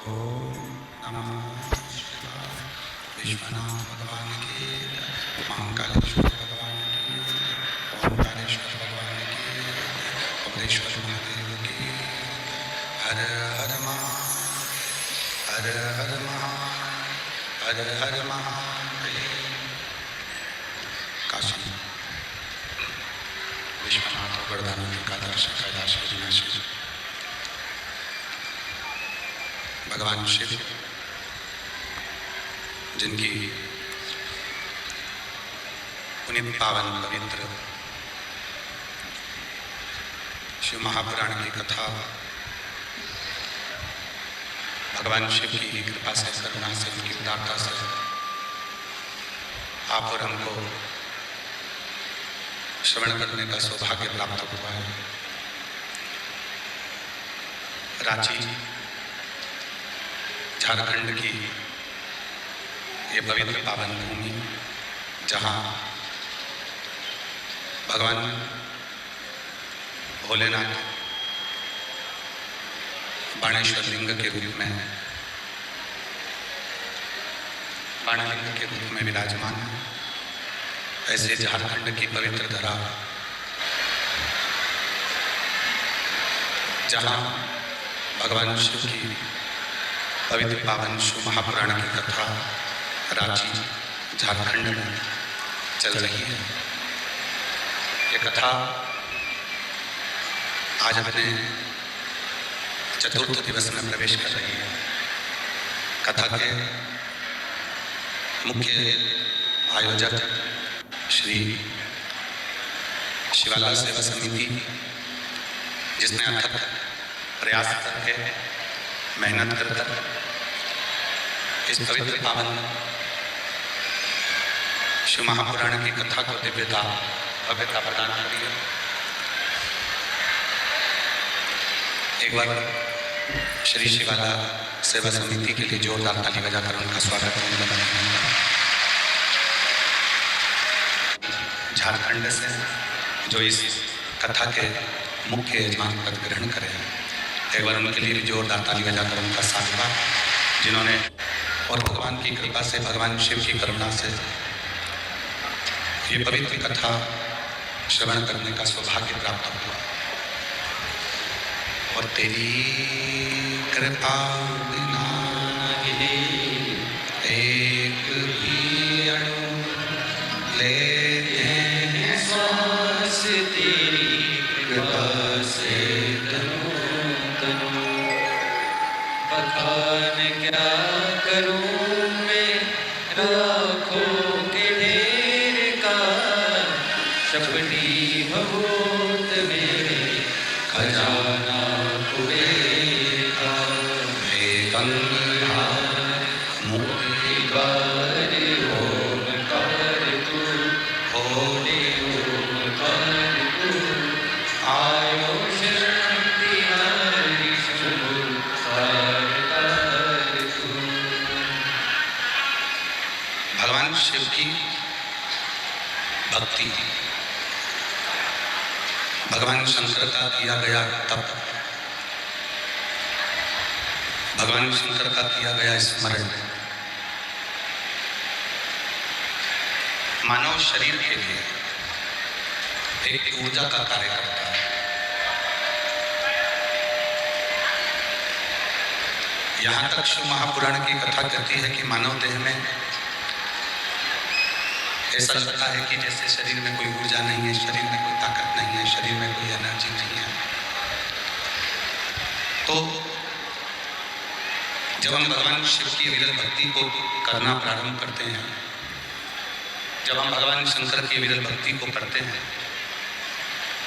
ओम नमः शिवाय। विश्वनाथ भगवान की जय। महाकालेश्वर भगवान की जय। ओंकारेश्वर भगवान की जय। कपिलेश्वर महादेव की जय। हर हर महादेव, हर हर महादेव, हर हर महादेव। काशी विश्वनाथ वरदानंद का दर्शन कैलाश विनाशी भगवान शिव, जिनकी पुनीत पावन पवित्र शिव महापुराण की कथा भगवान शिव की कृपा से, करुणा से, उनकी उदारता से आप और हमको श्रवण करने का सौभाग्य प्राप्त हुआ है। रांची झारखंड की ये पवित्र पावन भूमि, जहाँ भगवान भोलेनाथ बाणेश्वर लिंग के रूप में, बाणलिंग के रूप में विराजमान है, ऐसे झारखंड की पवित्र धरा, जहाँ भगवान शिव की पवित्र पावन शिव महापुराण की कथा रांची झारखंड में चल रही है। ये कथा आज अपने चतुर्थ दिवस में प्रवेश कर रही है। कथा के मुख्य आयोजक श्री शिवाला सेवा समिति, जिसने अथक प्रयास करके, मेहनत कर इस पवित्र पावन शिव महापुराण की कथा को दिव्यता भव्यता प्रदान करी है। एक बार श्री शिवाला सेवा समिति के लिए जोरदार ताली बजाकर उनका स्वागत करूंगा। झारखंड से जो इस कथा के मुख्य यजमान पद ग्रहण करें, एक बार उनके लिए भी जोरदार ताली बजाकर उनका साधुवाद, जिन्होंने और भगवान की कृपा से, भगवान शिव की करुणा से ये पवित्र कथा श्रवण करने का सौभाग्य प्राप्त हुआ। और तेरी कृपा बिना एक भी अणु लेते हैं सांस, तेरी कृपा से तनु तनु। बखान क्या करूं मैं राखों के ढेर का, शपटी भभूत मेरे खजाना कुबेर का। हे गंगाधर मोहि बार ओमकार तू, भोले ओमकार तू। आयो शक्ति हरि शंभु तार तू। भगवान शिव की भक्ति, भगवान शंकर का किया गया तप, भगवान शंकर का किया गया स्मरण मानव शरीर के लिए एक ऊर्जा का कार्य करता है। यहाँ तक शिव महापुराण की कथा कहती है कि मानव देह में ऐसा लगता है कि जैसे शरीर में कोई ऊर्जा नहीं है, शरीर में कोई ताकत नहीं है, शरीर में कोई एनर्जी नहीं है। तो जब हम भगवान शिव की विरल भक्ति को करना प्रारंभ करते हैं, जब हम भगवान शंकर की विरल भक्ति को करते हैं,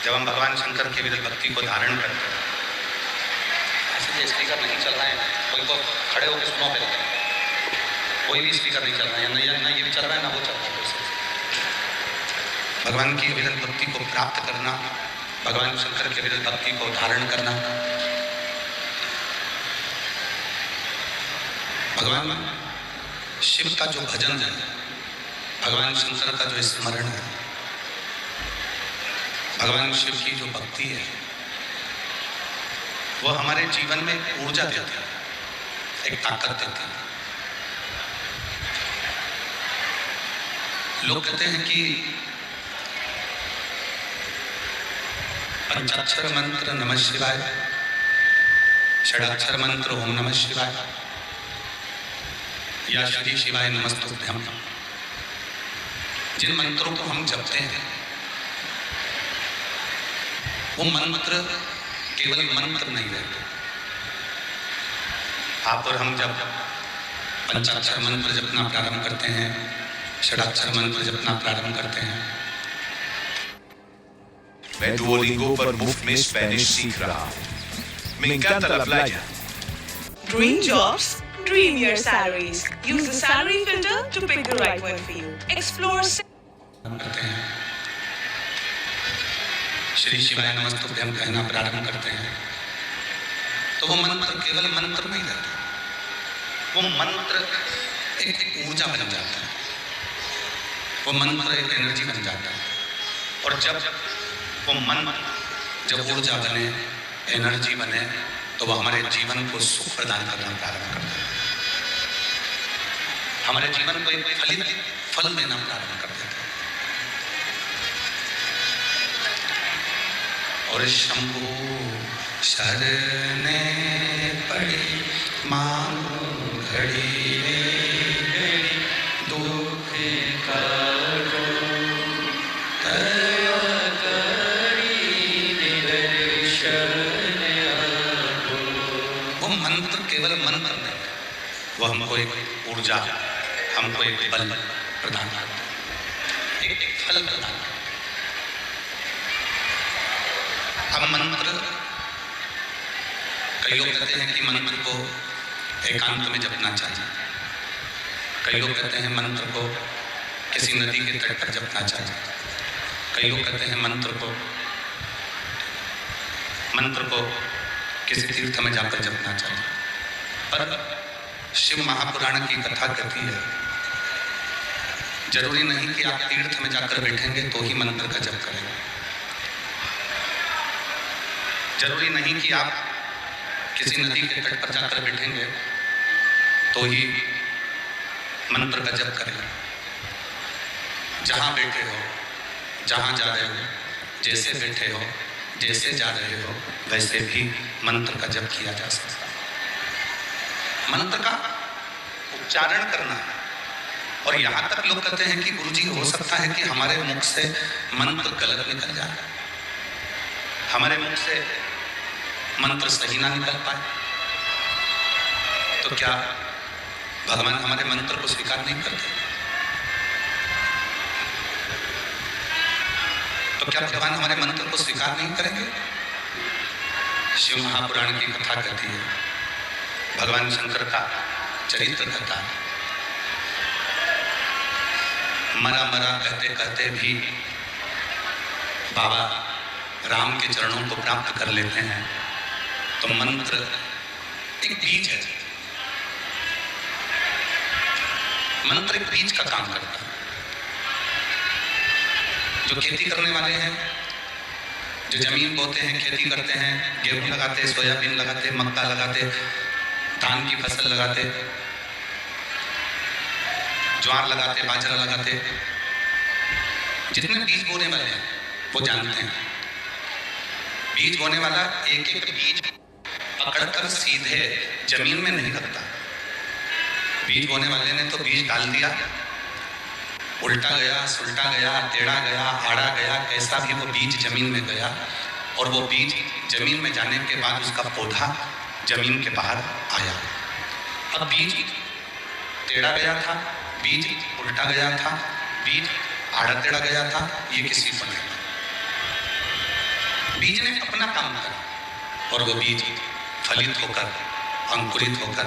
जब हम भगवान शंकर की विरल भक्ति को धारण करते हैं, ऐसे स्पीकर नहीं चल रहा है, कोई को खड़े होकर सुनो पहले, कोई भी स्पीकर नहीं चल रहा है, ना ये भी चल रहा है, ना वो चल रहा है। भगवान की विरल भक्ति को प्राप्त करना, भगवान शंकर की विरल भक्ति को धारण करना, भगवान शिव का जो भजन है, भगवान शंकर का जो स्मरण है, भगवान शिव की जो भक्ति है, वो हमारे जीवन में ऊर्जा देती है। एक ताकत देती है। लोग कहते हैं कि पंचाक्षर मंत्र नमः शिवाय, षडाक्षर मंत्र ओम नमः शिवाय या श्री शिवाय नमस्तुभ्यम, जिन मंत्रों को हम जपते हैं वो मंत्र केवल मंत्र नहीं रहते। आप और हम जब पंचाक्षर मंत्र जपना प्रारंभ करते हैं, षडाक्षर मंत्र जपना प्रारंभ करते हैं, मैं डुओलिंगो पर मुफ्त में स्पेनिश सीख रहा हूँ। Me encanta la playa. Dream jobs, dream your salaries. Use the salary filter to pick the right one for you. Explore. करते हैं, श्री शिवाय नमस्तुभ्यम कहना प्रारंभ करते हैं, तो वो मंत्र केवल मंत्र नहीं रहता, वो मंत्र एक ऊर्जा बन जाता है, वो मंत्र एक एनर्जी बन जाता है। और जब वो मंत्र जब ऊर्जा बने, एनर्जी बने, तो वो हमारे जीवन को सुख प्रदान करना प्रारंभ करता है, हमारे जीवन को एक फलित फल देना प्रारंभ कर देता है। और शंभु शरणे पड़ी मांगो घड़ी घड़ी दुख काटो दया करी निदर्शन आपो। वो मंत्र केवल मंत्र नहीं, वो हमको एक ऊर्जा, हमको एक बल प्रदान करता है, एक फल प्रदान करता है। अब मंत्र, कई लोग कहते हैं कि मंत्र को एकांत में जपना चाहिए, कई लोग कहते हैं मंत्र को किसी नदी के तट पर जपना चाहिए, कई लोग कहते हैं मंत्र को किसी तीर्थ में जाकर जपना चाहिए। पर शिव महापुराण की कथा कहती है, जरूरी नहीं कि आप तीर्थ में जाकर बैठेंगे तो ही मंत्र का जप करेंगे, जरूरी नहीं कि आप किसी नदी के तट पर जाकर बैठेंगे तो ही मंत्र का जप करेंगे। जहाँ बैठे हो, जहाँ जा रहे हो, जैसे बैठे हो, जैसे जा रहे हो, वैसे भी मंत्र का जप किया जा सकता है। मंत्र का उच्चारण करना, और यहाँ तक लोग कहते हैं कि गुरुजी हो सकता है कि हमारे मुख से मंत्र गलत निकल जाए, हमारे मुख से मंत्र सही ना निकल पाए, तो क्या भगवान हमारे मंत्र को स्वीकार नहीं करते? तो क्या भगवान हमारे मंत्र को स्वीकार नहीं करेंगे? शिव महापुराण की कथा कहती है, भगवान शंकर का चरित्र कहता है, मरा मरा कहते कहते भी बाबा राम के चरणों को प्राप्त कर लेते हैं। तो मंत्र एक बीज है, मंत्र एक बीज का काम करता है। जो खेती करने वाले हैं, जो जमीन बोते हैं, खेती करते हैं, गेहूं लगाते, सोयाबीन लगाते, मक्का लगाते, धान की फसल लगाते, ज्वार लगाते, बाजरा लगाते, जितने बीज बोने वाले हैं वो जानते हैं, बीज बोने वाला एक एक बीज पकड़कर सीधे जमीन में नहीं लगता। बीज बोने वाले ने तो बीज डाल दिया, उल्टा गया, सुल्टा गया, टेढ़ा गया, आड़ा गया, कैसा भी वो बीज जमीन में गया, और वो बीज जमीन में जाने के बाद उसका पौधा जमीन के बाहर आया। अब बीज टेढ़ा गया था, बीज उल्टा गया था, बीज आड़ा टेढ़ा गया था, ये किसी को नहीं। बीज ने अपना काम करा और वो बीज फलित होकर, अंकुरित होकर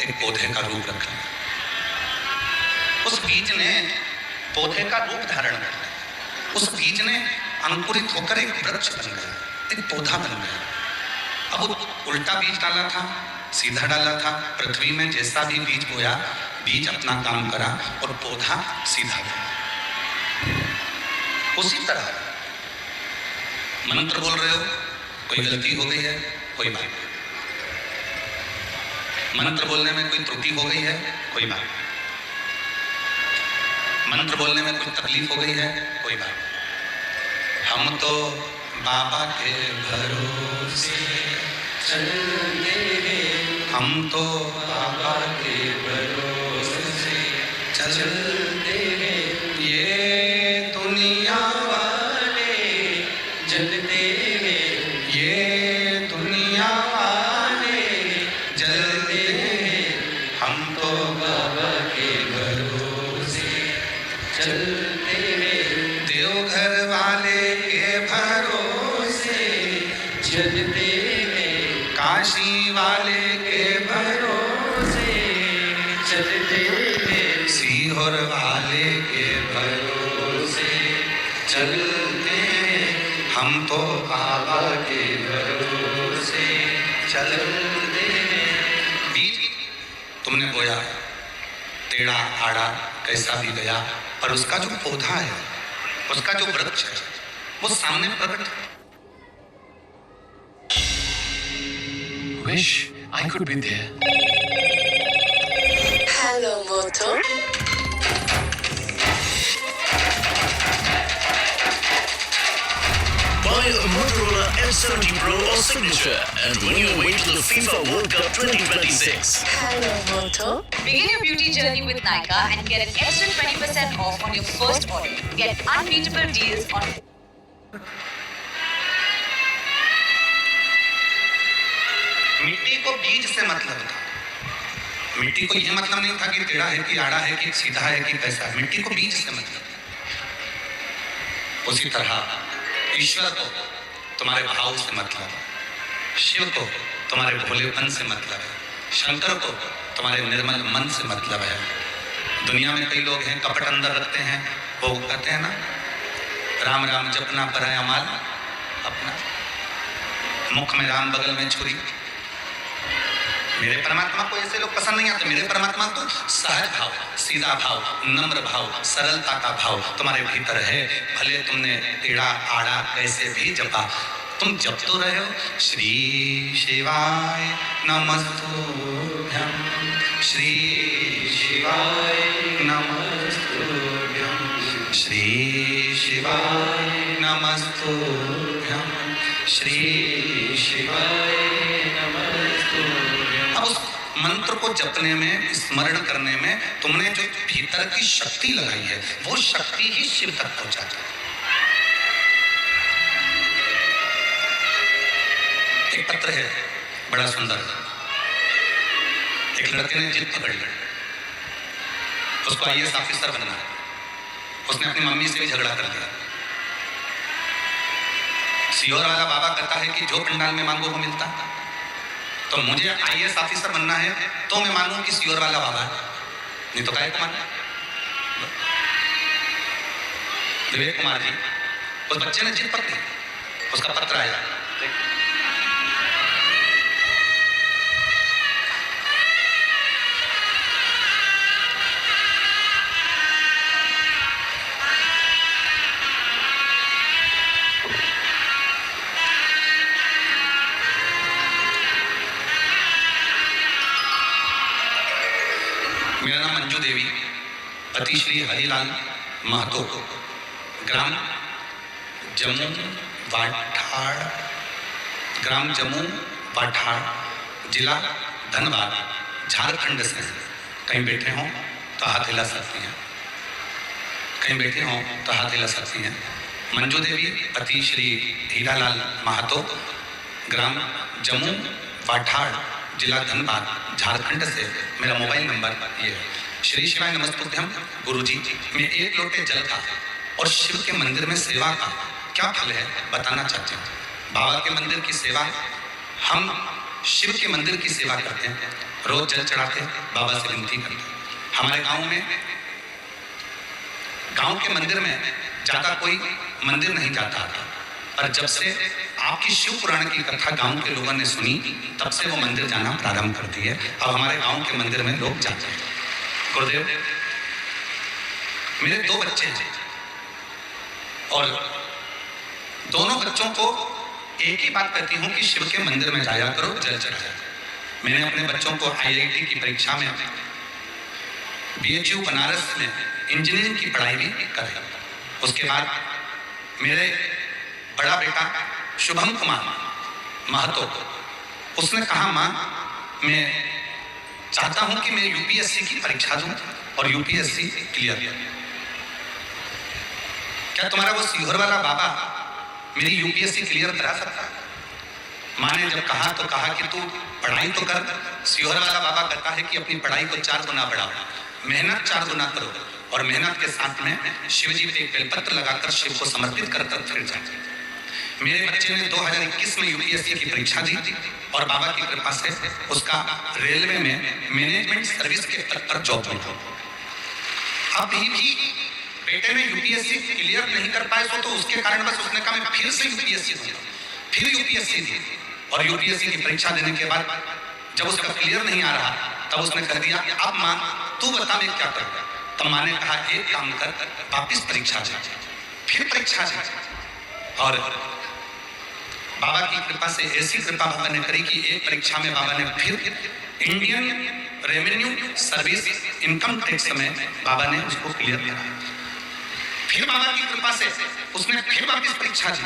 एक पौधे का रूप रख लिया। उस बीज ने पौधे का रूप धारण कर लिया, उस बीज ने अंकुरित होकर एक वृक्ष बन गया, एक पौधा बन गया। अब उल्टा बीज डाला था, सीधा डाला था, पृथ्वी में जैसा भी बीज बोया, बीज अपना काम करा और पौधा सीधा बना। उसी तरह मंत्र बोल रहे हो, कोई गलती हो गई है, कोई बात, मंत्र बोलने में कोई त्रुटि हो गई है, कोई बात। मंत्र बोलने में कोई तकलीफ हो गई है, कोई बात। हम तो बाबा के भरोसे चलते हैं, हम तो बाबा के भरोसे चलते हैं। ये दुनिया वाले जलते हैं, ये दुनिया वाले जलते हैं, हम तो बाबा के भरोसे चलते हैं। देवघर वाले के भरोसे चलते हैं, काशी वाले के भरोसे चलते हैं, सीहोर वाले के भरोसे चलते हैं, हम तो बाबा के भरोसे चलते हैं। बीज तुमने बोया, टेढ़ा आड़ा कैसा भी गया, पर उसका जो पौधा है, उसका जो वृक्ष है, वो सामने प्रकट। Wish I could be there. Hello, Moto. Buy a Motorola S70 Pro or Signature and win your way to the FIFA World Cup 2026. Hello, Moto. Begin your beauty journey with Nykaa and get an extra 20% off on your first order. Get unbeatable deals on मिट्टी को बीज से मतलब था। मिट्टी को यह मतलब नहीं था कि टेढ़ा है कि आड़ा है कि सीधा है कि कैसा है। मिट्टी को बीज से मतलब। उसी तरह ईश्वर को तुम्हारे भाव से मतलब है, शिव को तुम्हारे भोलेपन से मतलब है, शंकर को तुम्हारे निर्मल मन से मतलब है। दुनिया में कई लोग हैं कपट अंदर रखते हैं, वो कहते हैं ना, राम राम जपना पराया माल अपना, मुख में राम बगल में छुरी। मेरे परमात्मा को ऐसे लोग पसंद नहीं आते। मेरे परमात्मा तो सहज भाव, सीधा भाव, नम्र भाव, सरलता का भाव तुम्हारे भीतर है। भले तुमने टेढ़ा आड़ा कैसे भी जपा, तुम जप तो रहे हो। श्री शिवाय नमस्तुभ्यं, श्री शिवाय नमस्तुभ्यं, श्री शिवाय नमस्तुभ्यं, श्री शिवाय नमस्तुभ्यं। अब उस मंत्र को जपने में, स्मरण करने में तुमने जो भीतर की शक्ति लगाई है, वो शक्ति ही शिव तक पहुंचाती है। एक पत्र है बड़ा सुंदर, एक लड़के ने जिद पकड़ ली, उसको आईएएस ऑफिसर बनना है। उसने अपनी मम्मी से भी झगड़ा कर दिया। सियोर वाला बाबा कहता है कि जो पंडाल में मांगो वो मिलता है, तो मुझे आईएएस ऑफिसर बनना है तो मैं मानूं कि सियोर वाला बाबा है, नहीं तो काहे को मानना। विवेक कुमार जी, उस बच्चे ने जिद पकड़ी, उसका पत्र आया। मेरा नाम मंजू देवी, पति श्री हरिलाल महतो, ग्राम जम्मू वाठाड़, ग्राम जम्मू वाठाड़, जिला धनबाद, झारखंड से। कहीं बैठे हों तो हाथ हिला सकती हैं, कहीं बैठे हों तो हाथ हिला सकती हैं। मंजू देवी, पति श्री हीरालाल महतो, ग्राम जम्मू वाठाड़, जिला धनबाद, झारखंड से। मेरा मोबाइल नंबर ये है। श्री शिवाय नमस्तुभ्यम। गुरुजी, मैं एक लोटे जल का और शिव के मंदिर में सेवा का क्या फल है बताना चाहती हूँ। बाबा के मंदिर की सेवा, हम शिव के मंदिर की सेवा करते हैं, रोज जल चढ़ाते, बाबा से विनती करते हैं। हमारे गांव के मंदिर में ज्यादा कोई मंदिर नहीं जाता था, पर जब से आपकी शिव पुराण की कथा गांव के लोगों ने सुनी, तब से वो मंदिर जाना प्रारंभ कर दिए। अब हमारे गांव के मंदिर में लोग जाते हैं। गुरुदेव, मेरे 2 बच्चे हैं और दोनों बच्चों को एक ही बात कहती हूँ कि शिव के मंदिर में जाया करो, जल चढ़ाया। मैंने अपने बच्चों को IIT की परीक्षा में BHU बनारस में इंजीनियरिंग की पढ़ाई भी कराई। उसके बाद मेरे बड़ा बेटा शुभम कुमार महतो, उसने कहा माँ मैं चाहता हूं कि मैं UPSC की परीक्षा दूं और UPSC क्लियर। क्या तुम्हारा वो सीहोर वाला बाबा मेरी UPSC क्लियर करा सकता? माँ ने जब कहा तो कहा कि तू पढ़ाई तो कर, सीहोर वाला बाबा कहता है कि अपनी पढ़ाई को 4 गुना बढ़ाओ, मेहनत 4 गुना करो और मेहनत के साथ में शिव जी पे एक बेलपत्र लगाकर शिव को समर्पित कर फिर जाए। मेरे बच्चे ने 2021 में UPSC की परीक्षा दी और बाबा की कृपा से उसका रेलवे में मैनेजमेंट सर्विस के पद पर जॉब मिला। अभी भी बेटे ने UPSC क्लियर नहीं कर पाए तो उसके कारण बस उसने कहा मैं फिर से UPSC दूंगा, फिर UPSC दी और UPSC की परीक्षा देने के बाद जब उसका क्लियर नहीं आ रहा तब उसने कह दिया अब माँ तू बता मैं क्या करूँ। तब माँ ने कहा एक काम कर, वापिस परीक्षा दे, फिर परीक्षा दे। और बाबा की कृपा से ऐसी कृपा बाबा ने करी कि एक परीक्षा में बाबा ने फिर Indian revenue service income tax में बाबा ने उसको क्लियर किया। फिर बाबा की कृपा से उसने फिर वापस परीक्षा दी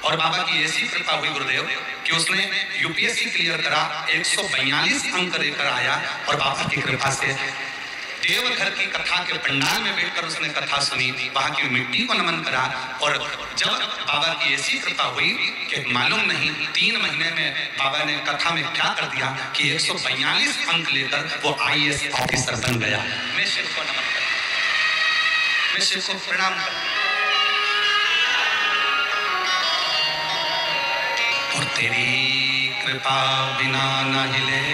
और बाबा की ऐसी कृपा हुई गुरुदेव कि उसने UPSC क्लियर करा, 142 अंक लेकर आया और बाबा की कृपा से देवघर की कथा के पंडाल में बैठकर उसने कथा सुनी, वहां की मिट्टी को नमन करा और जब बाबा की ऐसी कृपा हुई कि मालूम नहीं 3 महीने में बाबा ने कथा में क्या कर दिया कि 142 अंक लेकर वो IAS ऑफिसर बन गया। मैं शिव को नमन करता, मैं शिव को प्रणाम करता। और तेरी कृपा बिना न हिले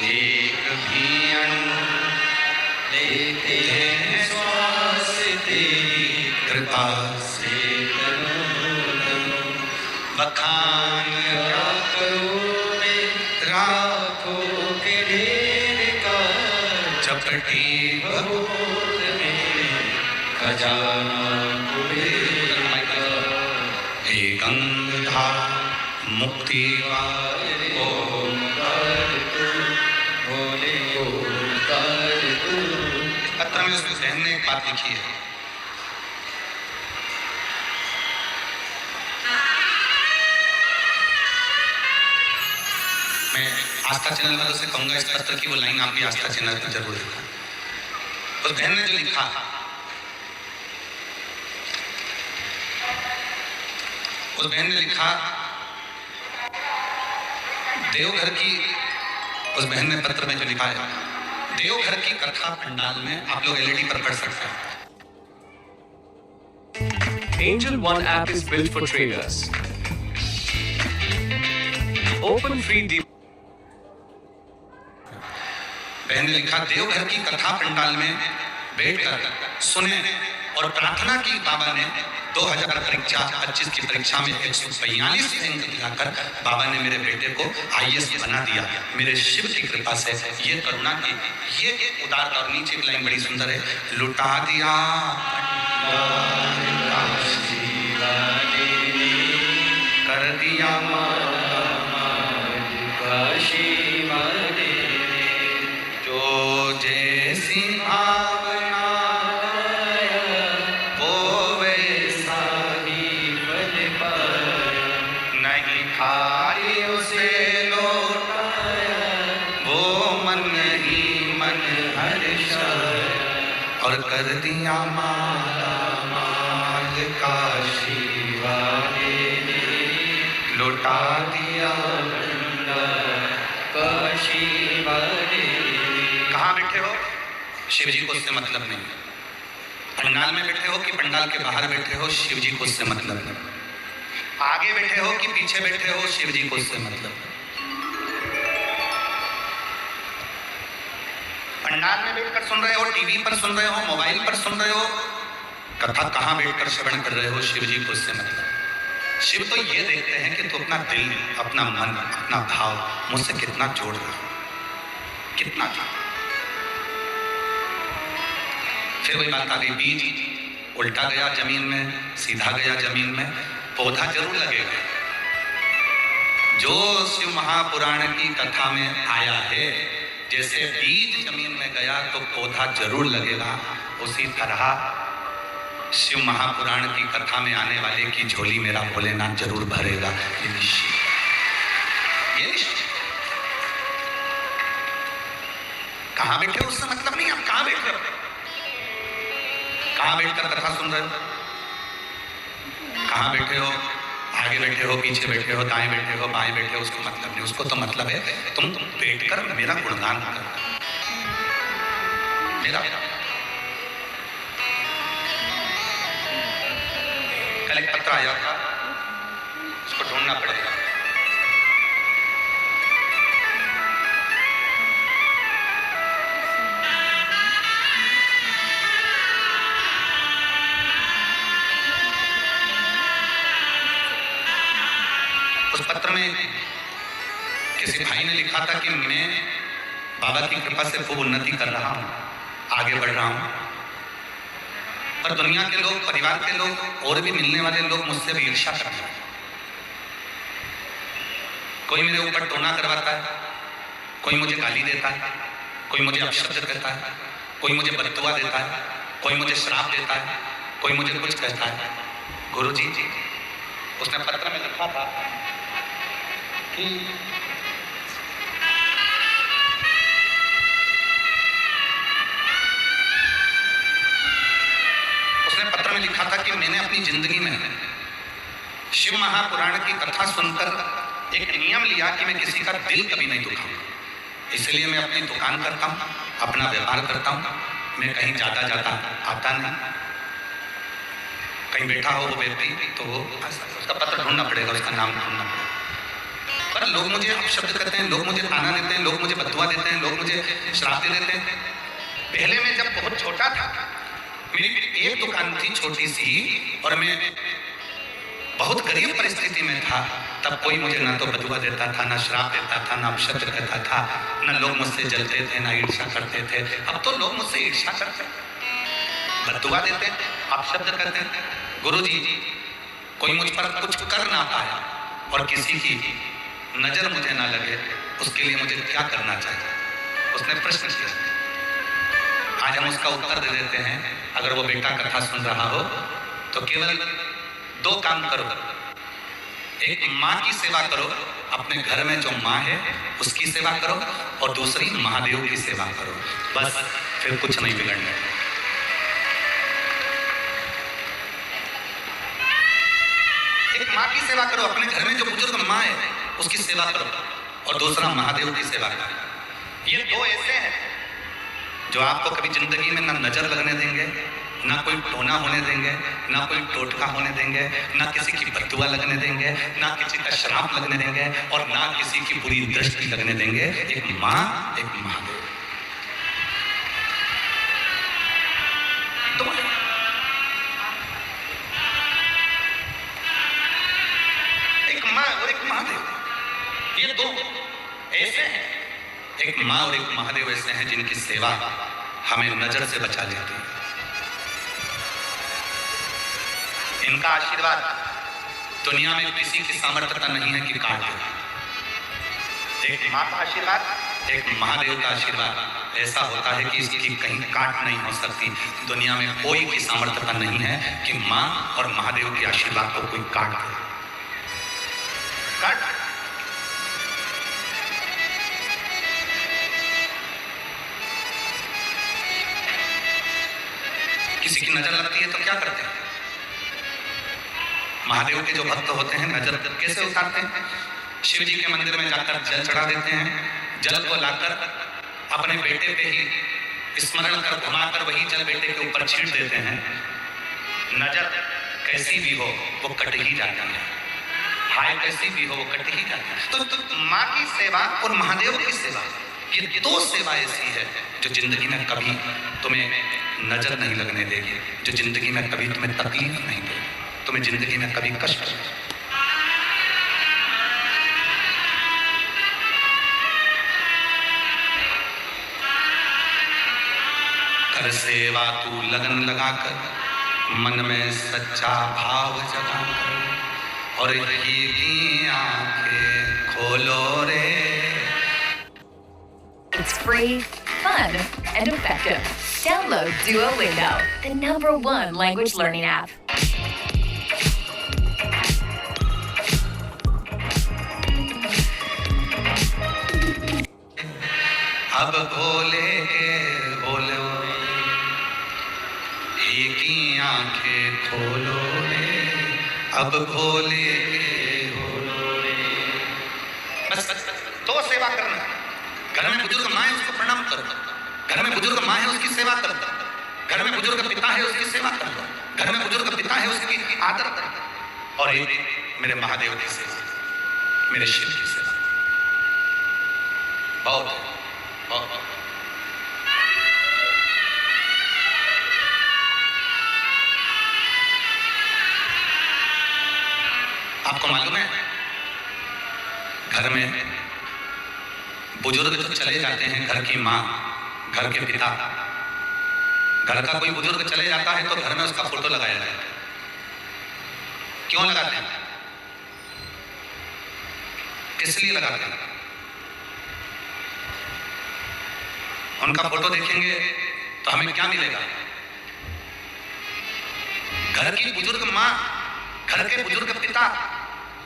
एक भी अणु, लेते हैं श्वास तेरी कृपा से बखान क्या करूं मैं रातों के ढेर का, चपटी बहुत में खजाना हे गंगा मुक्ति पत्र में उसमें बहन ने एक बात लिखी है, मैं आस्था चैनल वालों से कहूंगा इस पत्र की वो लाइन आप भी आस्था चैनल पर जरूर लिखा। उस बहन ने जो लिखा, उस बहन ने लिखा देवघर की, उस बहन ने पत्र में जो लिखा है देवघर की कथा पंडाल में आप लोग LED पर पढ़ सकते हैं। Angel One app is built for traders. Open free deep. बहन ने लिखा देवघर की कथा पंडाल में बैठकर सुने और प्रार्थना की बाबा ने 2025 की परीक्षा में 142 अंक दिलाकर बाबा ने मेरे बेटे को IAS बना दिया। मेरे शिव की कृपा से ये करुणा की, ये उदार और नीचे की लाइन बड़ी सुंदर है, लुटा दिया कर दिया जो जैसी भावना वो वैसा ही फल पाया, नहीं खाली उसे लौटाया वो मन ही मन हर्षाया और कर दिया माला माल काशी वाले ने, लौटा दिया काशी वाले। कहाँ बैठे हो? शिव जी को उससे मतलब नहीं। पंडाल में बैठे हो कि पंडाल के बाहर बैठे हो, शिव जी को उससे मतलब नहीं। आगे बैठे हो कि पीछे बैठे हो, शिव जी को उससे मतलब। पंडाल में बैठकर सुन रहे हो, टीवी पर सुन रहे हो, मोबाइल पर सुन रहे हो, कथा कहाँ बैठकर श्रवण कर रहे हो, शिव जी को उससे मतलब। शिव तो ये देखते हैं कि तू अपना दिल, अपना मन, अपना भाव मुझसे कितना जोड़ रहा है, कितना जोड़। फिर वही बात आ गई, बीज उल्टा गया जमीन में, सीधा गया जमीन में, पौधा जरूर लगेगा। जो शिव महापुराण की कथा में आया है, जैसे बीज जमीन में गया तो पौधा जरूर लगेगा, उसी तरह शिव महापुराण की कथा में आने वाले की झोली मेरा भोलेनाथ जरूर भरेगा। ये निश्चित, ये निश्चित। कहाँ बैठे हो उससे मतलब नहीं, आप कहाँ बैठे हो, कहाँ बैठकर कथा सुन रहे हो, कहाँ बैठे हो, आगे बैठे हो, पीछे बैठे हो, दाएं बैठे हो, बाएं बैठे हो, उसको मतलब नहीं। उसको तो मतलब है तुम बैठकर मेरा गुणगान करना, मेरा। कल एक पत्र आया था, उसको ढूंढना पड़ेगा। उस पत्र में किसी भाई ने लिखा था कि मैं बाबा की कृपा से खूब उन्नति कर रहा हूँ, आगे बढ़ रहा हूँ, पर दुनिया के लोग, परिवार के लोग और भी मिलने वाले लोग मुझसे भी ईर्ष्या करते हैं। कोई मेरे ऊपर टोना करवाता है, कोई मुझे गाली देता है, कोई मुझे अपशब्द कहता है, कोई मुझे बददुआ देता है, कोई मुझे श्राप देता है, कोई मुझे कुछ कहता है। गुरुजी, उसने पत्र में लिखा था कि लिखा था कि मैंने अपनी जिंदगी में शिव महापुराण की कथा सुनकर एक नियम लिया कि मैं किसी का दिल कभी नहीं दुखाऊंगा। इसलिए मैं अपनी दुकान करता हूँ, अपना व्यापार करता हूँ, मैं कहीं जाता जाता आता नहीं। कहीं बैठा हो वो व्यक्ति तो उसका पत्र ढूंढना पड़ेगा, उसका नाम ढूंढना पड़ेगा। पर लोग मुझे अपशब्द करते हैं, लोग मुझे ताना देते हैं, लोग मुझे बददुआ देते हैं, लोग मुझे श्राप दे देते हैं। पहले मैं जब बहुत छोटा था, मेरी एक दुकान थी छोटी सी, और मैं बहुत गरीब परिस्थिति में था, तब कोई मुझे ना तो बदुआ देता था, ना श्राप देता था, ना अपशब्द कहता था, ना लोग मुझसे जलते थे, ना ईर्ष्या करते थे। अब तो लोग मुझसे ईर्ष्या करते, बदुआ देते, अपशब्द कहते। गुरुजी, कोई मुझ पर कुछ कर ना पाया और किसी की नजर मुझे ना लगे, उसके लिए मुझे क्या करना चाहिए? उसने प्रश्न किया। आज हम उसका उत्तर दे देते हैं। अगर वो बेटा कथा सुन रहा हो तो केवल दो काम करो। एक, माँ की सेवा करो, अपने घर में जो माँ है उसकी सेवा करो, और दूसरी महादेव की सेवा करो। बस, फिर कुछ नहीं बिगड़ने। एक माँ की सेवा करो, अपने घर में जो बुजुर्ग माँ है उसकी सेवा करो, और दूसरा महादेव की सेवा करो। ये दो ऐसे हैं जो आपको कभी जिंदगी में ना नजर लगने देंगे, ना कोई टोना होने देंगे, ना कोई टोटका होने देंगे, ना किसी की बददुआ लगने देंगे, ना किसी का श्राप लगने देंगे, और ना किसी की बुरी दृष्टि लगने देंगे। एक माँ, एक महादेव। एक माँ और एक महादेव, ये दो ऐसे हैं। एक माँ और एक महादेव ऐसे हैं जिनकी सेवा हमें नजर से बचा लेती है। इनका आशीर्वाद दुनिया में किसी की सामर्थ्यता नहीं है कि काट दे। एक माँ का आशीर्वाद, एक महादेव का आशीर्वाद ऐसा होता है कि इसकी कहीं काट नहीं हो सकती। दुनिया में कोई की सामर्थ्यता नहीं है कि माँ और महादेव के आशीर्वाद को कोई काट दे। काट किसी की नजर लगती है तो क्या करते हैं? महादेव के जो भक्त होते हैं नजर कैसे उतारते हैं? शिव जी के मंदिर में जाकर जल चढ़ा देते हैं। जल को लाकर अपने बेटे पे ही स्मरण कर घुमाकर वही जल बेटे के ऊपर छींट देते हैं। नजर कैसी भी हो वो कट ही जाती है, हाय कैसी भी हो वो कट ही जाती है। तो माँ की सेवा और महादेव की सेवा, ये दो सेवा ऐसी है जो जिंदगी में कभी तुम्हें नजर नहीं लगने देगी, जो जिंदगी में कभी तुम्हें तकलीफ नहीं देगी, तुम्हें जिंदगी में कभी कष्ट नहीं। कर सेवा तू लगन लगाकर, मन में सच्चा भाव जगाकर, और ये आंखें खोलो रे। It's free, fun, and effective. Download Duolingo, the #1 language learning app. अब भोले बोलो एक ही आंखें खोलो रे, अब भोले बोलो रे। बस तो सेवा करना। घर में बुजुर्ग माँ है उसको प्रणाम करो, घर में बुजुर्ग माँ है उसकी सेवा करो, घर में बुजुर्ग पिता है उसकी सेवा करो, घर में बुजुर्ग पिता है उसकी आदर करो, और एक मेरे महादेव की सेवा, मेरे शिव की सेवा। बहुत बहुत आपको मालूम है घर में बुजुर्ग जब चले जाते हैं, घर की माँ, घर के पिता, घर का कोई बुजुर्ग चले जाता है तो घर में उसका फोटो लगाया जाता है। क्यों लगाते हैं? किस लिए लगाते हैं? उनका फोटो देखेंगे तो हमें क्या मिलेगा? घर की बुजुर्ग माँ, घर के बुजुर्ग पिता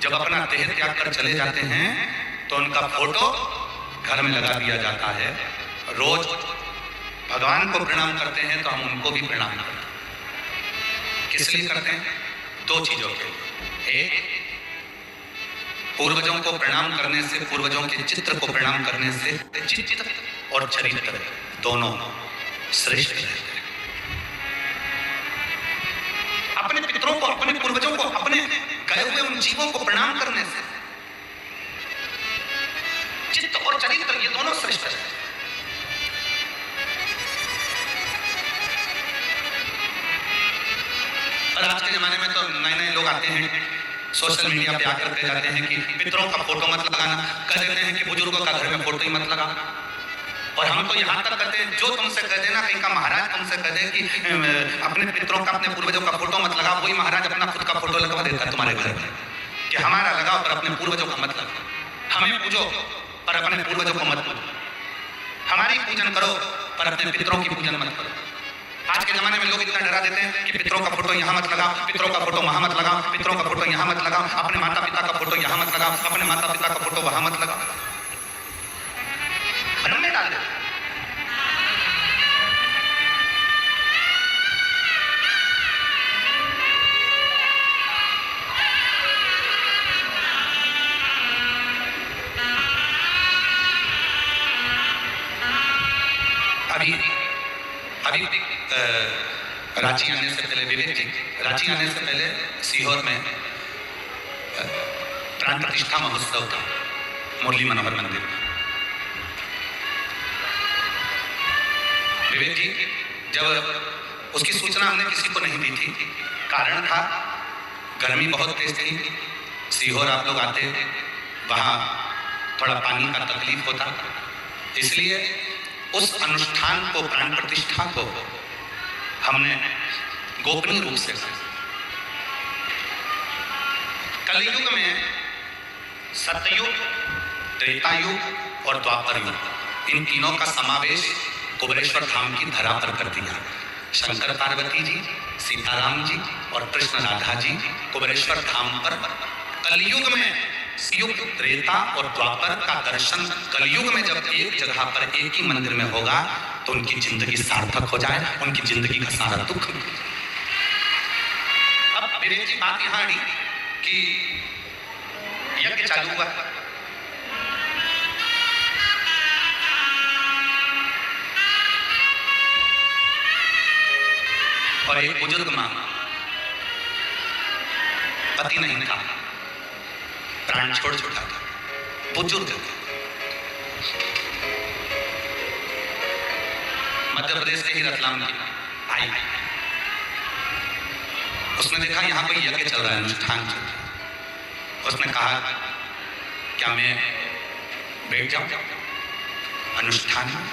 जब अपना देह त्याग कर चले जाते हैं तो उनका फोटो घर में लगा दिया जाता है। रोज भगवान को प्रणाम करते हैं तो हम उनको भी प्रणाम करते हैं। किस लिए करते हैं? दो चीजों के। एक, पूर्वजों को प्रणाम करने से, पूर्वजों के चित्र को प्रणाम करने से चित्त और चरित्र दोनों श्रेष्ठ रहते हैं। अपने पितरों को, अपने पूर्वजों को, अपने गए हुए उन जीवों को प्रणाम करने से चित्त और चरित्र ये दोनों श्रेष्ठ है। और आज के जमाने में तो नए लोग आते हैं, सोशल मीडिया पे आकर कह जाते हैं कि पितरों का फोटो मत लगाना, कह देते हैं कि बुजुर्गों का घर में फोटो ही मत लगा। और हम तो यहाँ तक कहते हैं, जो तुमसे कह देना, कहीं का महाराज तुमसे कह दे कि अपने पितरों का, अपने पूर्वजों का फोटो मत लगा, वही महाराज अपना खुद का फोटो लगवा देता है तुम्हारे घर में कि हमारा लगाओ पर अपने पूर्वजों का मत लगाओ। हमें पूजो पर अपने पूर्वजों को मत पूजो, हमारी पूजन करो पर अपने पितरों की पूजन मत करो। आज के जमाने में लोग इतना डरा देते हैं कि पितरों का फोटो यहाँ मत लगाओ, पितरों का फोटो वहां मत लगाओ, पितरों का फोटो यहाँ मत लगाओ, अपने माता पिता का फोटो यहाँ मत लगाओ, अपने माता पिता का फोटो वहां मत लगाओ, भ्रम में डाल देते। अभी रांची आने से पहले, विवेक जी, रांची आने से पहले सीहोर में प्राण प्रतिष्ठा महोत्सव था मुरली मनोहर मंदिर में। विवेक जी, जब उसकी सूचना हमने किसी को नहीं दी थी, कारण था गर्मी बहुत तेज थी, सीहोर आप लोग आते, वहाँ थोड़ा पानी का तकलीफ होता, इसलिए उस अनुष्ठान को, प्राण प्रतिष्ठा को हमने गोपनीय रूप से किया। कलयुग में सतयुग, त्रेतायुग और द्वापर युग, इन तीनों का समावेश कुबेरेश्वर धाम की धरा पर कर दिया। शंकर पार्वती जी, सीताराम जी और कृष्ण राधा जी कुबेरेश्वर धाम पर कलयुग में युग, त्रेता और द्वापर का दर्शन कलयुग में जब एक जगह पर, एक ही मंदिर में होगा तो उनकी जिंदगी सार्थक हो जाए, उनकी जिंदगी का सारा दुख। अब विवेक जी, बात यहाँ आई कि यज्ञ चालू हुआ, और एक बुजुर्ग मां, पति नहीं था, प्राण छोड़ चुका था, बुजुर्ग, मध्य प्रदेश के ही रतलाम की आई। उसने देखा यहाँ कोई यज्ञ चल रहा है, अनुष्ठान चल रहा है। उसने कहा, क्या मैं बैठ जाऊं अनुष्ठान में?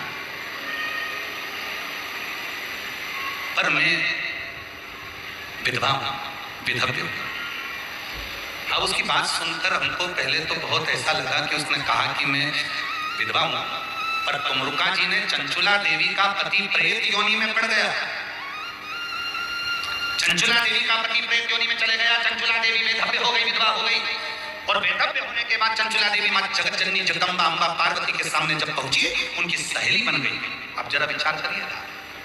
पर मैं विधवा हूं, विधव्य हूं, अब उसकी बात सुनकर हमको पहले तो बहुत ऐसा लगा कि उसने कहा कि मैं विधवा हूं, पर तुमरुका जी ने चंचुला देवी का पति प्रेत योनि में पड़ गया। चंचुला देवी का पति प्रेत योनि में चले गया। चंचुला देवी बेधव्य हो गई, विधवा हो गई, और बेधव्य होने के बाद चंचुला देवी मां जगत जननी जगदम्बा अम्बा पार्वती के सामने जब पहुंची, उनकी सहेली बन गई। अब जरा विचार करिएगा,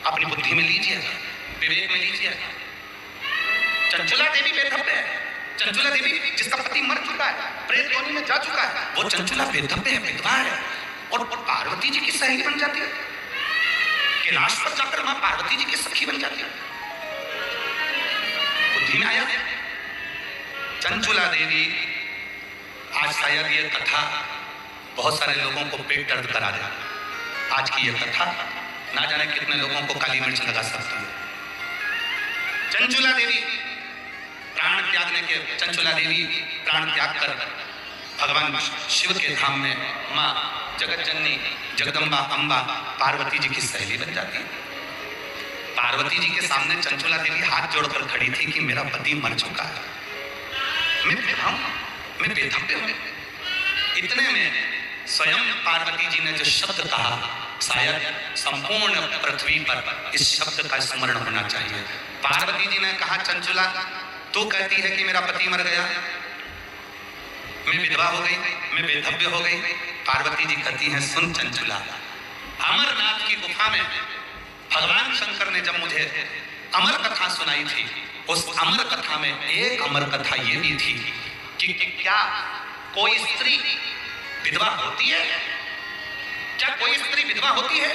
अपनी बुद्धि में लीजिएगा, विवेक में लीजिएगा। चंचुला देवी बेधव्य है, चंचुला देवी जिसका पति मर चुका है, प्रेत योनि में जा चुका है, वो चंचुला बेधव्य है, विधवा है, और पार्वती जी की सहेली बन जाती है। कैलाश पर जाकर मां पार्वती जी की सखी बन जाती है। बुद्धि में आया। चंचुला देवी, आज शायद ये कथा बहुत सारे लोगों को पेट दर्द करा दे। आज की ये कथा ना जाने कितने लोगों को काली मिर्च लगा सकती है। चंचुला देवी प्राण त्यागने के चंचुला देवी प्राण त्याग कर भगवान शिव के धाम में मां जगत जननी जगदम्बा अम्बा पार्वती जी की सहेली बन जाती है। पार्वती जी के सामने चंचुला देवी हाथ जोड़कर खड़ी थी कि मेरा पति मर चुका है, मैं विधवा हूं, मैं बेधव्य हूं। इतने में स्वयं पार्वती जी ने जो शब्द कहा, शायद संपूर्ण पृथ्वी पर इस शब्द का स्मरण होना चाहिए। पार्वती जी ने कहा, चंचुला तू कहती है कि मेरा पति मर गया, मैं विधवा हो गई, मैं बेधव्य हो गई। पार्वती जी कहती हैं, सुन चंचुला, अमरनाथ की गुफा में भगवान शंकर ने जब मुझे अमर कथा सुनाई थी, उस अमर कथा में एक अमर कथा ये भी थी कि क्या कोई स्त्री विधवा होती है? क्या कोई स्त्री विधवा होती है?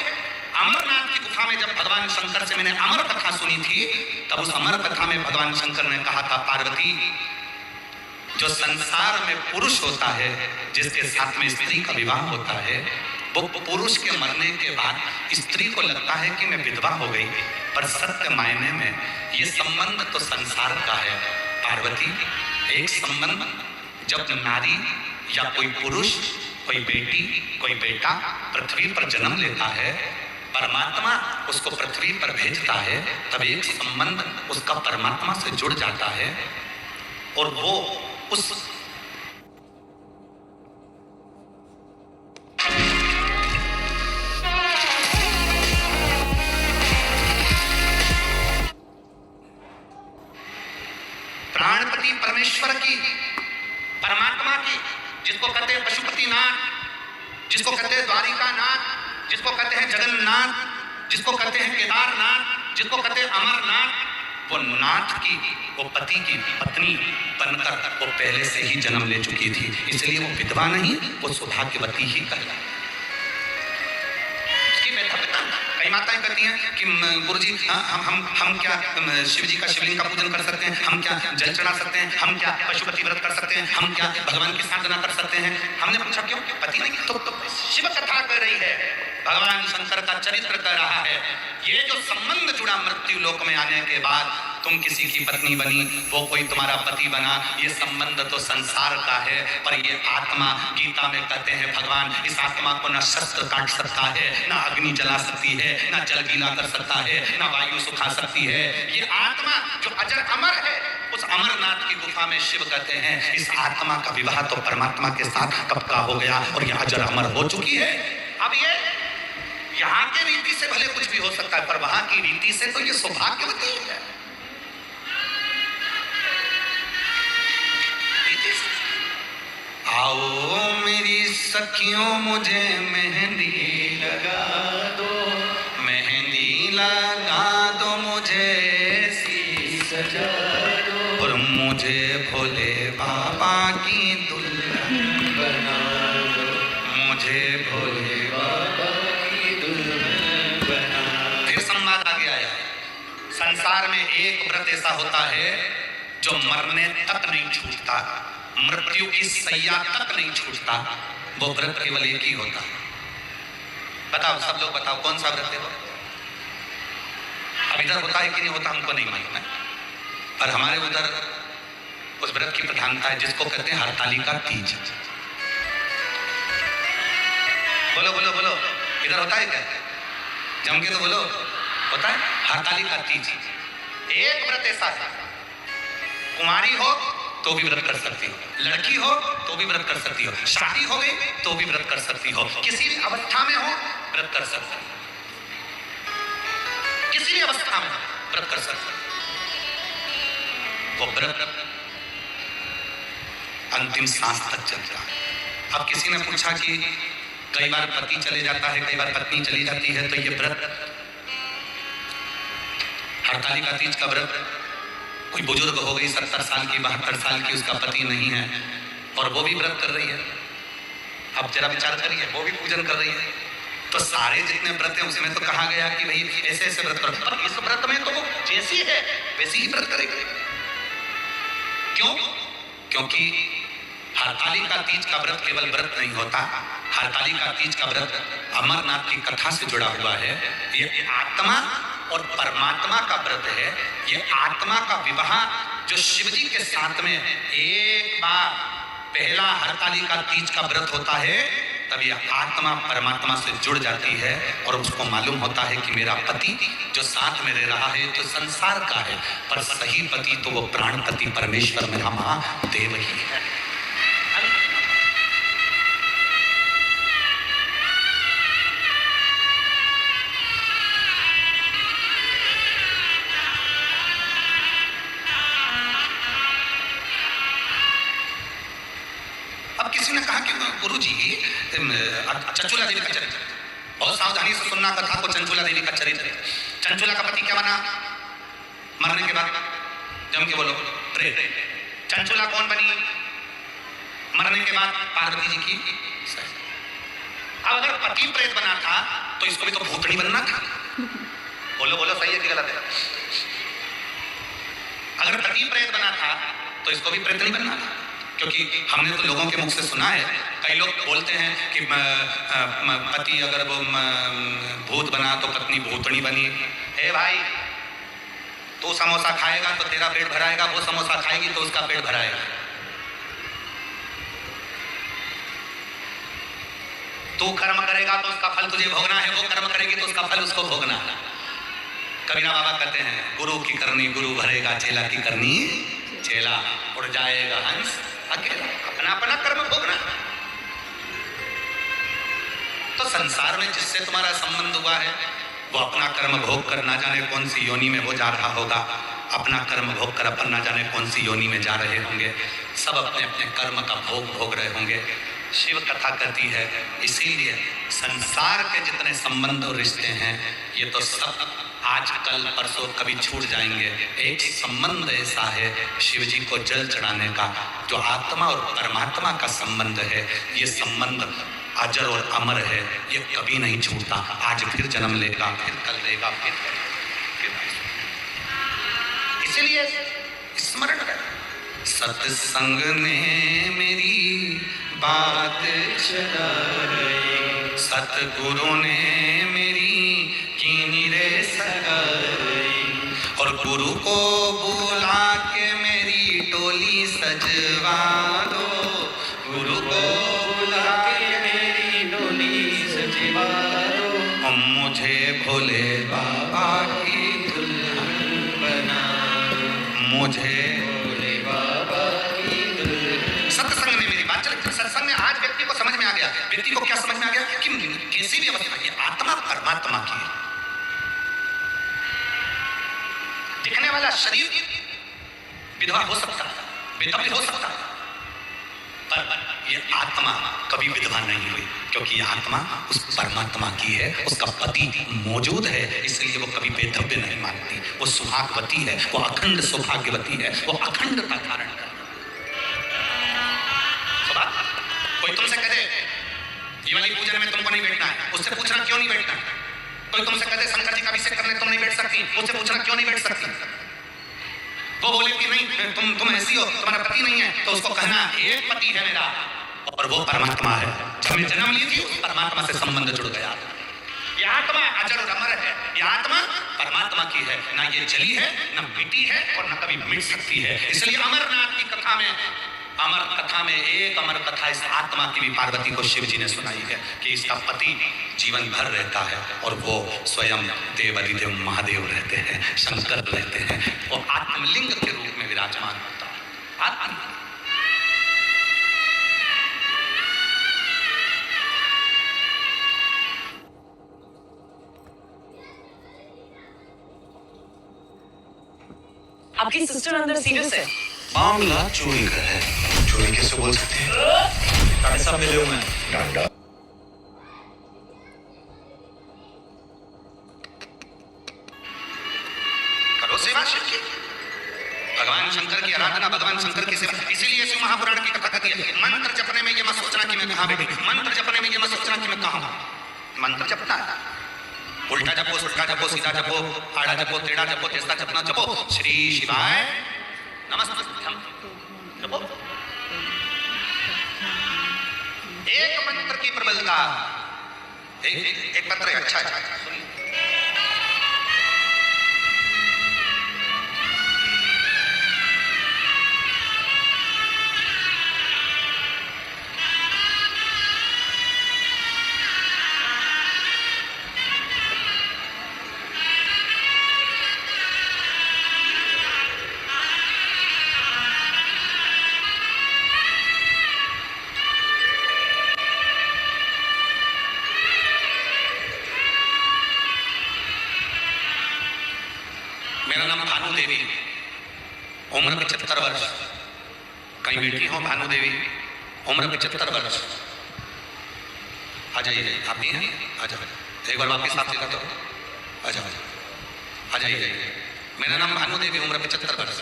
अमरनाथ की गुफा में जब भगवान शंकर से मैंने अमर कथा सुनी थी, तब उस अमर कथा में भगवान शंकर ने कहा था, पार्वती, जो संसार में पुरुष होता है, जिसके साथ में स्त्री का विवाह होता है, वो पुरुष के मरने के बाद स्त्री को लगता है कि मैं विधवा हो गई, पर सत्य मायने में ये संबंध तो संसार का है। पार्वती, एक संबंध जब नारी या कोई पुरुष, कोई बेटी, कोई बेटा पृथ्वी पर जन्म लेता है, परमात्मा उसको पृथ्वी पर भेजता है, तब एक संबंध उसका परमात्मा से जुड़ जाता है, और वो उस प्राणपति परमेश्वर की, परमात्मा की, जिसको कहते हैं पशुपतिनाथ, जिसको कहते हैं द्वारिकानाथ, जिसको कहते हैं जगन्नाथ, जिसको कहते हैं केदारनाथ, जिसको कहते हैं अमरनाथ, वो नाथ की, वो पति की पत्नी बनकर वो पहले से ही जन्म ले चुकी थी, इसलिए वो विधवा नहीं, वो सौभाग्यवती ही कहलाती। कई माताएं कहती हैं कि गुरुजी हम क्या शिव जी का शिवलिंग का पूजन कर सकते हैं, हम क्या जल चढ़ा सकते हैं, हम क्या पशुपति व्रत कर सकते हैं, हम क्या भगवान की साधना कर सकते हैं। हमने पूछा क्यों? पति नहीं तो शिव कथा कह रही है, भगवान शंकर का चरित्र कह रहा है। ये जो संबंध जुड़ा मृत्यु लोक में आने के बाद, तुम किसी की पत्नी बनी, वो कोई तुम्हारा पति बना, ये संबंध तो संसार का है, पर ये आत्मा, गीता में कहते हैं भगवान, इस आत्मा को ना शस्त्र काट सकता है, ना अग्नि जला सकती है, ना जल गीला कर सकता है, ना वायु सुखा सकती है। ये आत्मा जो अजर अमर है, उस अमरनाथ की गुफा में शिव कहते हैं, इस आत्मा का विवाह तो परमात्मा के साथ कब का हो गया, और यह अजर अमर हो चुकी है। अब ये यहाँ के रीति से भले कुछ भी हो सकता है, पर वहां की रीति से तो ये सौभाग्यवती है। आओ मेरी सखियों, मुझे मेहंदी लगा दो, मेहंदी लगा दो, मुझे सजा दो, और मुझे भोले बाबा की दुल्हन बना दो, मुझे भोले बाबा की दुल्हन बना दो। फिर संवाद आगे आया, संसार में एक व्रत ऐसा होता है जो मरने तक नहीं छूटता, मृत्यु की सैया तक नहीं छूटता, वो व्रत केवल एक ही होता। बताओ सब लोग बताओ, कौन सा व्रत है वो? अब इधर होता है कि नहीं होता हमको नहीं मालूम है, पर हमारे उधर उस व्रत की प्रधानता है जिसको कहते हैं हरतालिका तीज। बोलो बोलो बोलो, इधर होता है क्या? जम के तो बोलो, होता है हरतालिका तीज। एक व्रत ऐसा है, कुमारी हो तो भी व्रत कर सकती हो, लड़की हो तो भी व्रत कर सकती हो, शादी हो गई तो भी व्रत कर सकती हो, किसी भी अवस्था में हो व्रत कर सकती हो, किसी भी अवस्था में व्रत कर सकती हो। वो व्रत अंतिम सांस तक चलता है। अब किसी ने पूछा कि कई बार पति चले जाता है, कई बार पत्नी चली जाती है, तो ये व्रत हरतालिका तीज का व्रत, कोई बुजुर्ग हो गई 70 साल की 72 साल की, उसका पति नहीं है और वो भी व्रत कर रही है, अब जरा विचार करिए, वो भी पूजन कर रही है, तो सारे जितने व्रत हैं उसमें तो कहा गया कि भाई ऐसे ऐसे व्रत करो, पर इस व्रत में तो वो जैसी है वैसी ही व्रत करेगी। क्यों? क्योंकि हरतालिका तीज का व्रत केवल व्रत नहीं होता, हरतालिका तीज का व्रत अमरनाथ की कथा से जुड़ा हुआ है। ये आत्मा और परमात्मा का व्रत है, ये आत्मा का विवाह जो शिव जी के साथ में एक बार पहला हरतालिका तीज का व्रत होता है, तब यह आत्मा परमात्मा से जुड़ जाती है और उसको मालूम होता है कि मेरा पति जो साथ में रह रहा है तो संसार का है, पर सही पति तो वो प्राणपति परमेश्वर मेरा महादेव ही है। किसी ने कहा कि गुरुजी चंचुला देवी का चरित्र, बहुत सावधानी से सुनना कथा को। चंचुला देवी का चरित्र, चंचुला का पति क्या बना मरने के बाद? जम के बोलो, प्रेत। चंचुला कौन बनी मरने के बाद? पार्वती जी की। अब अगर पति प्रेत बना था तो इसको भी तो भूतनी बनना था। बोलो बोलो, सही है कि गलत है? अगर पति प्रेत बना था तो इसको भी प्रेत नहीं बनना था, क्योंकि हमने तो लोगों के मुख से सुना है, कई लोग बोलते हैं कि पति अगर वो भूत बना तो पत्नी भूतनी बनी। हे भाई, तू समोसा खाएगा तो तेरा पेट भराएगा, वो समोसा खाएगी तो उसका पेट भराएगा। तू कर्म करेगा तो उसका फल तुझे भोगना है, वो कर्म करेगी तो उसका फल उसको भोगना है। कबीरा बाबा कहते हैं, गुरु की करनी गुरु भरेगा, चेला की करनी चेला उड़ जाएगा हंस अकेला, अपना अपना कर्म भोगना। तो संसार में जिससे तुम्हारा संबंध हुआ है वो अपना कर्म भोग कर ना जाने कौन सी योनि में वो जा रहा होगा, अपना कर्म भोग कर अपन ना जाने कौन सी योनि में जा रहे होंगे, सब अपने अपने कर्म का भोग भोग रहे होंगे। शिव कथा कहती है, इसीलिए संसार के जितने संबंध और रिश्ते हैं ये तो सब आज कल परसों कभी छूट जाएंगे। एक संबंध ऐसा है शिव जी को जल चढ़ाने का, जो आत्मा और परमात्मा का संबंध है। ये संबंध अजर और अमर है, ये कभी नहीं छूटता। आज फिर जन्म लेगा, फिर कल लेगा, फिर इसलिए स्मरण कर। सत्संग ने मेरी बात चलाई, सतगुरु ने मेरी कीनी रे सगाई, और गुरु को बुला के मेरी टोली सजवा दो, गुरु को बुला के मेरी टोली सजवा दो, मुझे भोले बाबा की दुल्हन बना दो, मुझे भोले बाबा की दुल्हन। सत्संग ने मेरी बात चली। सत्संग में आज व्यक्ति को समझ में आ गया, व्यक्ति को क्या समझ में आ गया कि किसी भी अवस्था में आत्मा परमात्मा की है। दिखने वाला शरीर विधवा हो सकता है, विधवा हो सकता है, पर यह आत्मा कभी विधवा नहीं हुई, क्योंकि यह आत्मा उस परमात्मा की है, उसका पति मौजूद है, इसलिए वो कभी बेधव्य नहीं मानती। वो सुहागवती है, वो अखंड सौभाग्यवती है, वो अखंडता धारण करती है। कोई तुमसे कहे ये वाली पूजन में तुमको नहीं बैठना है, उससे पूछना क्यों नहीं बैठना है। कोई तुमसे कहते शंकर जी का अभिषेक करने तुम नहीं बैठ सकती, उससे पूछना क्यों नहीं बैठ सकती। वो बोले कि नहीं तुम ऐसी हो, तुम्हारा पति नहीं है, तो उसको कहना एक पति है मेरा और वो परमात्मा है। जब मैं जन्म ली थी उस परमात्मा से संबंध जुड़ गया। ये आत्मा अजर और अमर है, ये आत्मा परमात्मा की है, ना ये जली है, ना मिटी है और ना कभी मिट सकती है। इसलिए अमरनाथ की कथा में, अमर कथा में एक अमर कथा इस आत्मा की भी पार्वती को शिव जी ने सुनाई है कि इसका पति जीवन भर रहता है और वो स्वयं देवादिदेव महादेव रहते हैं, शंकर रहते हैं, वो आत्मलिंग के रूप में विराजमान होता है। हाथ बंद। आपकी सिस्टर अंदर सीरियस है। मामला चोरी का है। चोरी कैसे बोल सकते हैं? सब मिले हुए हैं। करो सेवा शिव की, भगवान शंकर की आराधना, भगवान शंकर की सेवा। इसीलिए शिव महापुराण की कथा कहती है, मंत्र जपने में ये मत सोचना कि मैं कहाँ बैठी, मंत्र जपने में ये मत सोचना कि मैं कहाँ हूं। मंत्र जपना है, उल्टा जपो, सुल्टा जपो, सीधा जपो, आड़ा जपो, टेढ़ा जपो, जैसा जपना जपो। श्री शिवाय नमस्तुभ्यम जपो। एक मंत्र की प्रबलता, एक मंत्र है, अच्छा है, सुनिए। मेरा नाम भानु देवी, उम्र 75 वर्ष। कहीं बैठी हो भानु देवी, उम्र 75 वर्ष। आ जाइए, आप भी हैं, आ जाओ, एक बार वापस हाथ दिखा दो, आ जाओ, आ जाइए। मेरा नाम भानु देवी, उम्र 75 वर्ष,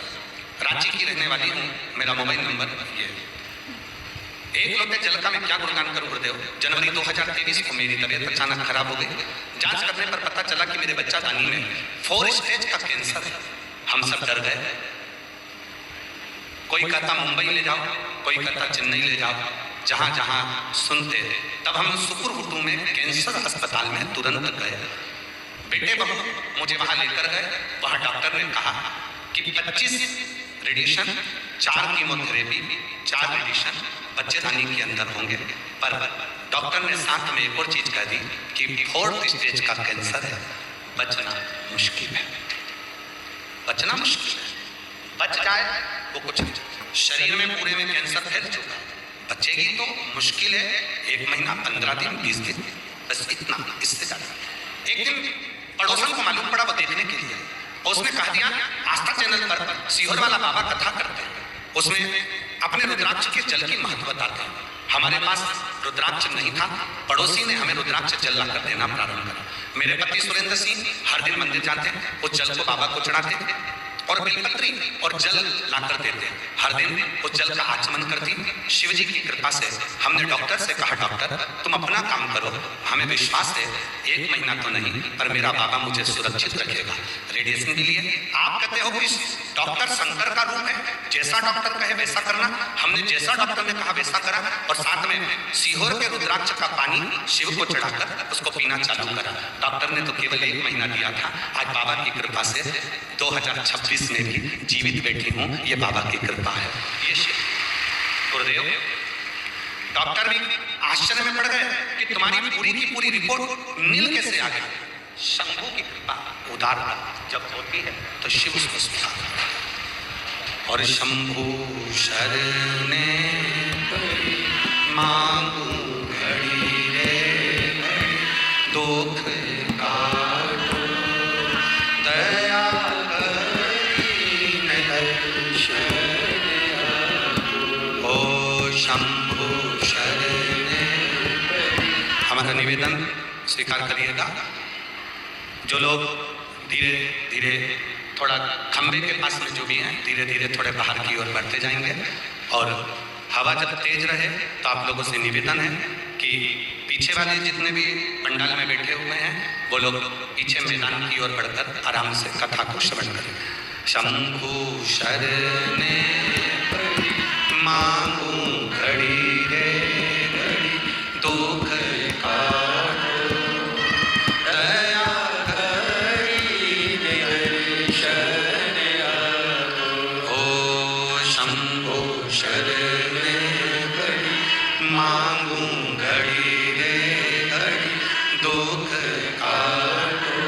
रांची की रहने वाली हूँ। मेरा मोबाइल नंबर ये है। एक लोटे जल का मैं क्या गुणगान करूं गुरुदेव। जनवरी 2023 को मेरी तबीयत अचानक खराब हो गई। जांच करने पर पता चला कि मेरे बच्चा दानी में 4 स्टेज का कैंसर है। हम सब डर गए। कोई कहता मुंबई ले जाओ, कोई कहता चेन्नई ले जाओ, जहां जहां सुनते। तब हम सुकुरहुटू में कैंसर अस्पताल में तुरंत गए। बेटे बहू मुझे वहां लेकर गए। वहां डॉक्टर ने कहा कि 25 रेडिएशन, 4 कीमोथेरेपी, 4 रेडिएशन बच्चे दानी के अंदर होंगे। पर डॉक्टर ने साथ में एक और चीज कह दी कि 4th स्टेज का कैंसर है, बचना मुश्किल है, बचना मुश्किल है। बच जाए वो कुछ नहीं, शरीर में पूरे में कैंसर फैल चुका, बचेगी तो मुश्किल है। 1 महीना, 15 दिन, 20 दिन, बस इतना, इससे ज्यादा। एक दिन पड़ोसन को मालूम पड़ा, वो देखने के लिए, और उसने कह दिया आस्था चैनल पर सीहोर वाला बाबा कथा करते हैं, उसमें अपने रुद्राक्ष के जल की महत्व बताते हैं। हमारे पास रुद्राक्ष नहीं था, पड़ोसी ने हमें रुद्राक्ष जल लाकर देना प्रारंभ करा। मेरे पति सुरेंद्र सिंह हर दिन मंदिर जाते, उस जल को बाबा को चढ़ाते और बेलपत्री और जल लाकर देते। हर दिन उस जल का आचमन करती। शिव जी की कृपा से हमने डॉक्टर से कहा, डॉक्टर तुम अपना काम करो, हमें विश्वास है 1 महीना तो नहीं पर मेरा बाबा मुझे सुरक्षित रखेगा। रेडिएशन के लिए आप कहते हो कि डॉक्टर शंकर का रूप है, जैसा डॉक्टर कहे वैसा करना। हमने जैसा डॉक्टर ने कहा वैसा करा, और साथ में सीहोर के रुद्राक्ष का पानी शिव को चढ़ाकर उसको पीना चालू करा। डॉक्टर ने तो केवल 1 महीना दिया था, आज बाबा की कृपा से 2026 में भी जीवित बैठी हूं, ये बाबा की कृपा है। ये शिव गुरुदेव। डॉक्टर भी आश्चर्य में पड़ गए कि तुम्हारी पूरी की पूरी रिपोर्ट नील कैसे आ गई। शंभू की कृपा उदारता जब होती है तो शिव उसको स्वीकार। और शंभू शरणे मांगू घड़ी रे दुख काटो, दया ओ शंभु शरणे। हमारा निवेदन स्वीकार करिएगा। जो लोग धीरे धीरे थोड़ा खंबे के पास में जो भी हैं, धीरे धीरे थोड़े बाहर की ओर बढ़ते जाएंगे। और हवा जब तेज रहे तो आप लोगों से निवेदन है कि पीछे वाले जितने भी पंडाल में बैठे हुए हैं वो लोग पीछे मैदान की ओर बढ़कर आराम से कथा को श्रवण करें। शंभु शरणे मांगू घड़ी रे घड़ी दुख काटो, दया करी दर्शन आओ। ओ शंभु शरणे मांगू घड़ी रे घड़ी दुख काटो,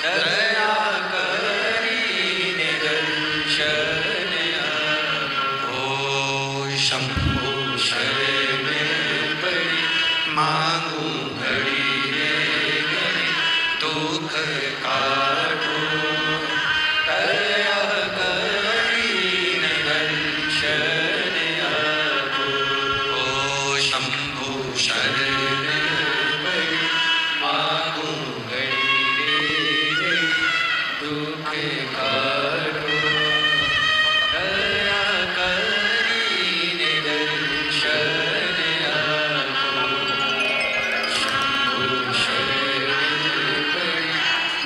दया करी दर्शन आओ। दुख काटो तरह करीन दर्शन आपो। ओ शंभु शरण मागो गणि रे दुख काटो दया करीन दर्शन आपो। शंभु शरण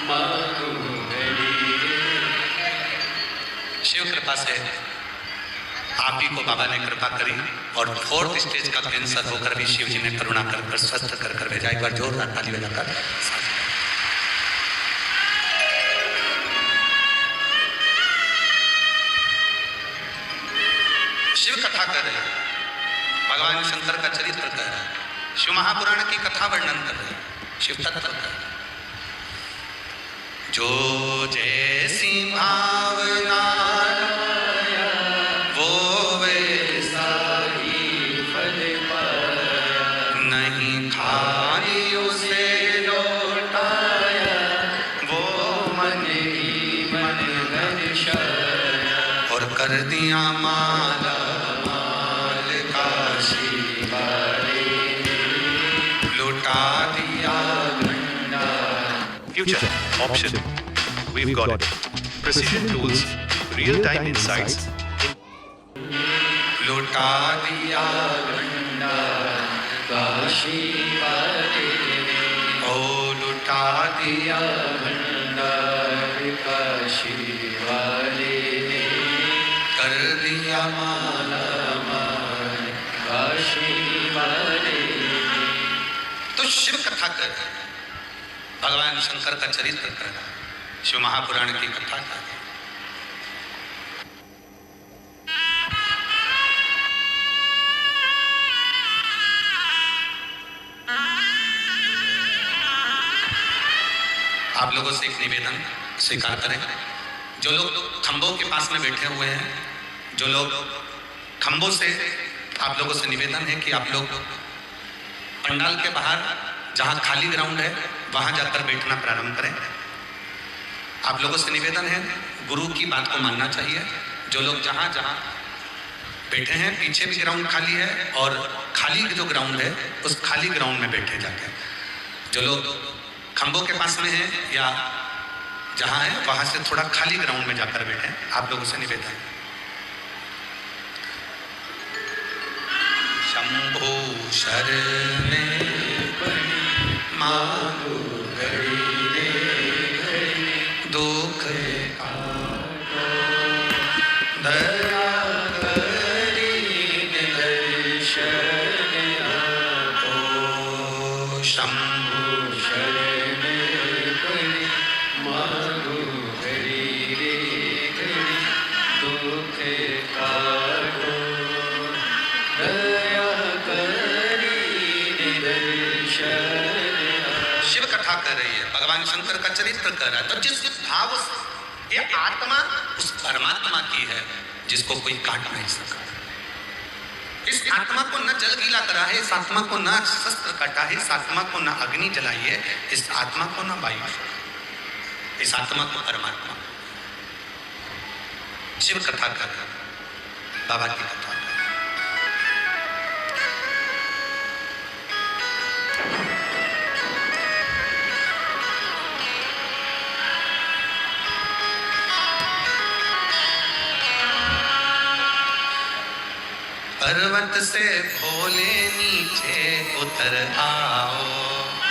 मागो गणि रे। शिव कृपा से आप ही को बाबा ने कृपा करी और 4th स्टेज का कैंसर होकर भी शिव जी ने करुणा कर स्वस्थ कर भेजा। एक बार जोरदार ताली बजाकर। शिव कथा कर रहे हैं, भगवान शंकर का चरित्र कर रहे हैं, शिव महापुराण की कथा वर्णन कर रहे हैं, शिव तत्व कर रहे हैं। जो जैसी भावना वो वैसा ही फल पाया, नहीं खाली उसे लौटाया वो मन ही मन घनश्याम। और कर दिया माला माल काशी वाले ने लुटा दिया Future option. We've got it. Precision tools, real-time insights. लुटा दिया भंडार काशी वाले ने। ओ लुटा दिया भंडार काशी वाले ने। कर दिया माला माल काशी वाले ने। तो शिव कथा कर, भगवान शंकर का चरित्र कर, शिव महापुराण की कथा कर। आप लोगों से एक निवेदन स्वीकार करें। जो लोग खंभों के पास में बैठे हुए हैं, जो लोग खंभों से, आप लोगों से निवेदन है कि आप लोग पंडाल के बाहर जहां खाली ग्राउंड है वहां जाकर बैठना प्रारंभ करें। आप लोगों से निवेदन है, गुरु की बात को मानना चाहिए। जो लोग जहां जहां बैठे हैं, पीछे भी ग्राउंड खाली है और खाली जो ग्राउंड है उस खाली ग्राउंड में बैठे जाके। जो लोग खंभों के पास में हैं या जहां है वहां से थोड़ा खाली ग्राउंड में जाकर बैठे। आप लोगों से निवेदन है। शंभो शरणे मागो गणि रे दुख काटो दया करीन दर्शन आपो। शंभो शरण मागो गणि रे दुख काटो दया करीन दर्शन। शिव कथा कर रही है, भगवान शंकर का चरित्र कर रहा है। तो जिस भाव ये आत्मा उस परमात्मा की है जिसको कोई काट नहीं सका। इस आत्मा को न जल गीला करा है, इस आत्मा को न शस्त्र काटा है, इस आत्मा को न अग्नि जलाई है, इस आत्मा को न वायु, इस आत्मा को परमात्मा। शिव कथा कर, बाबा की कथा कर। पर्वत से भोले नीचे उतर आओ,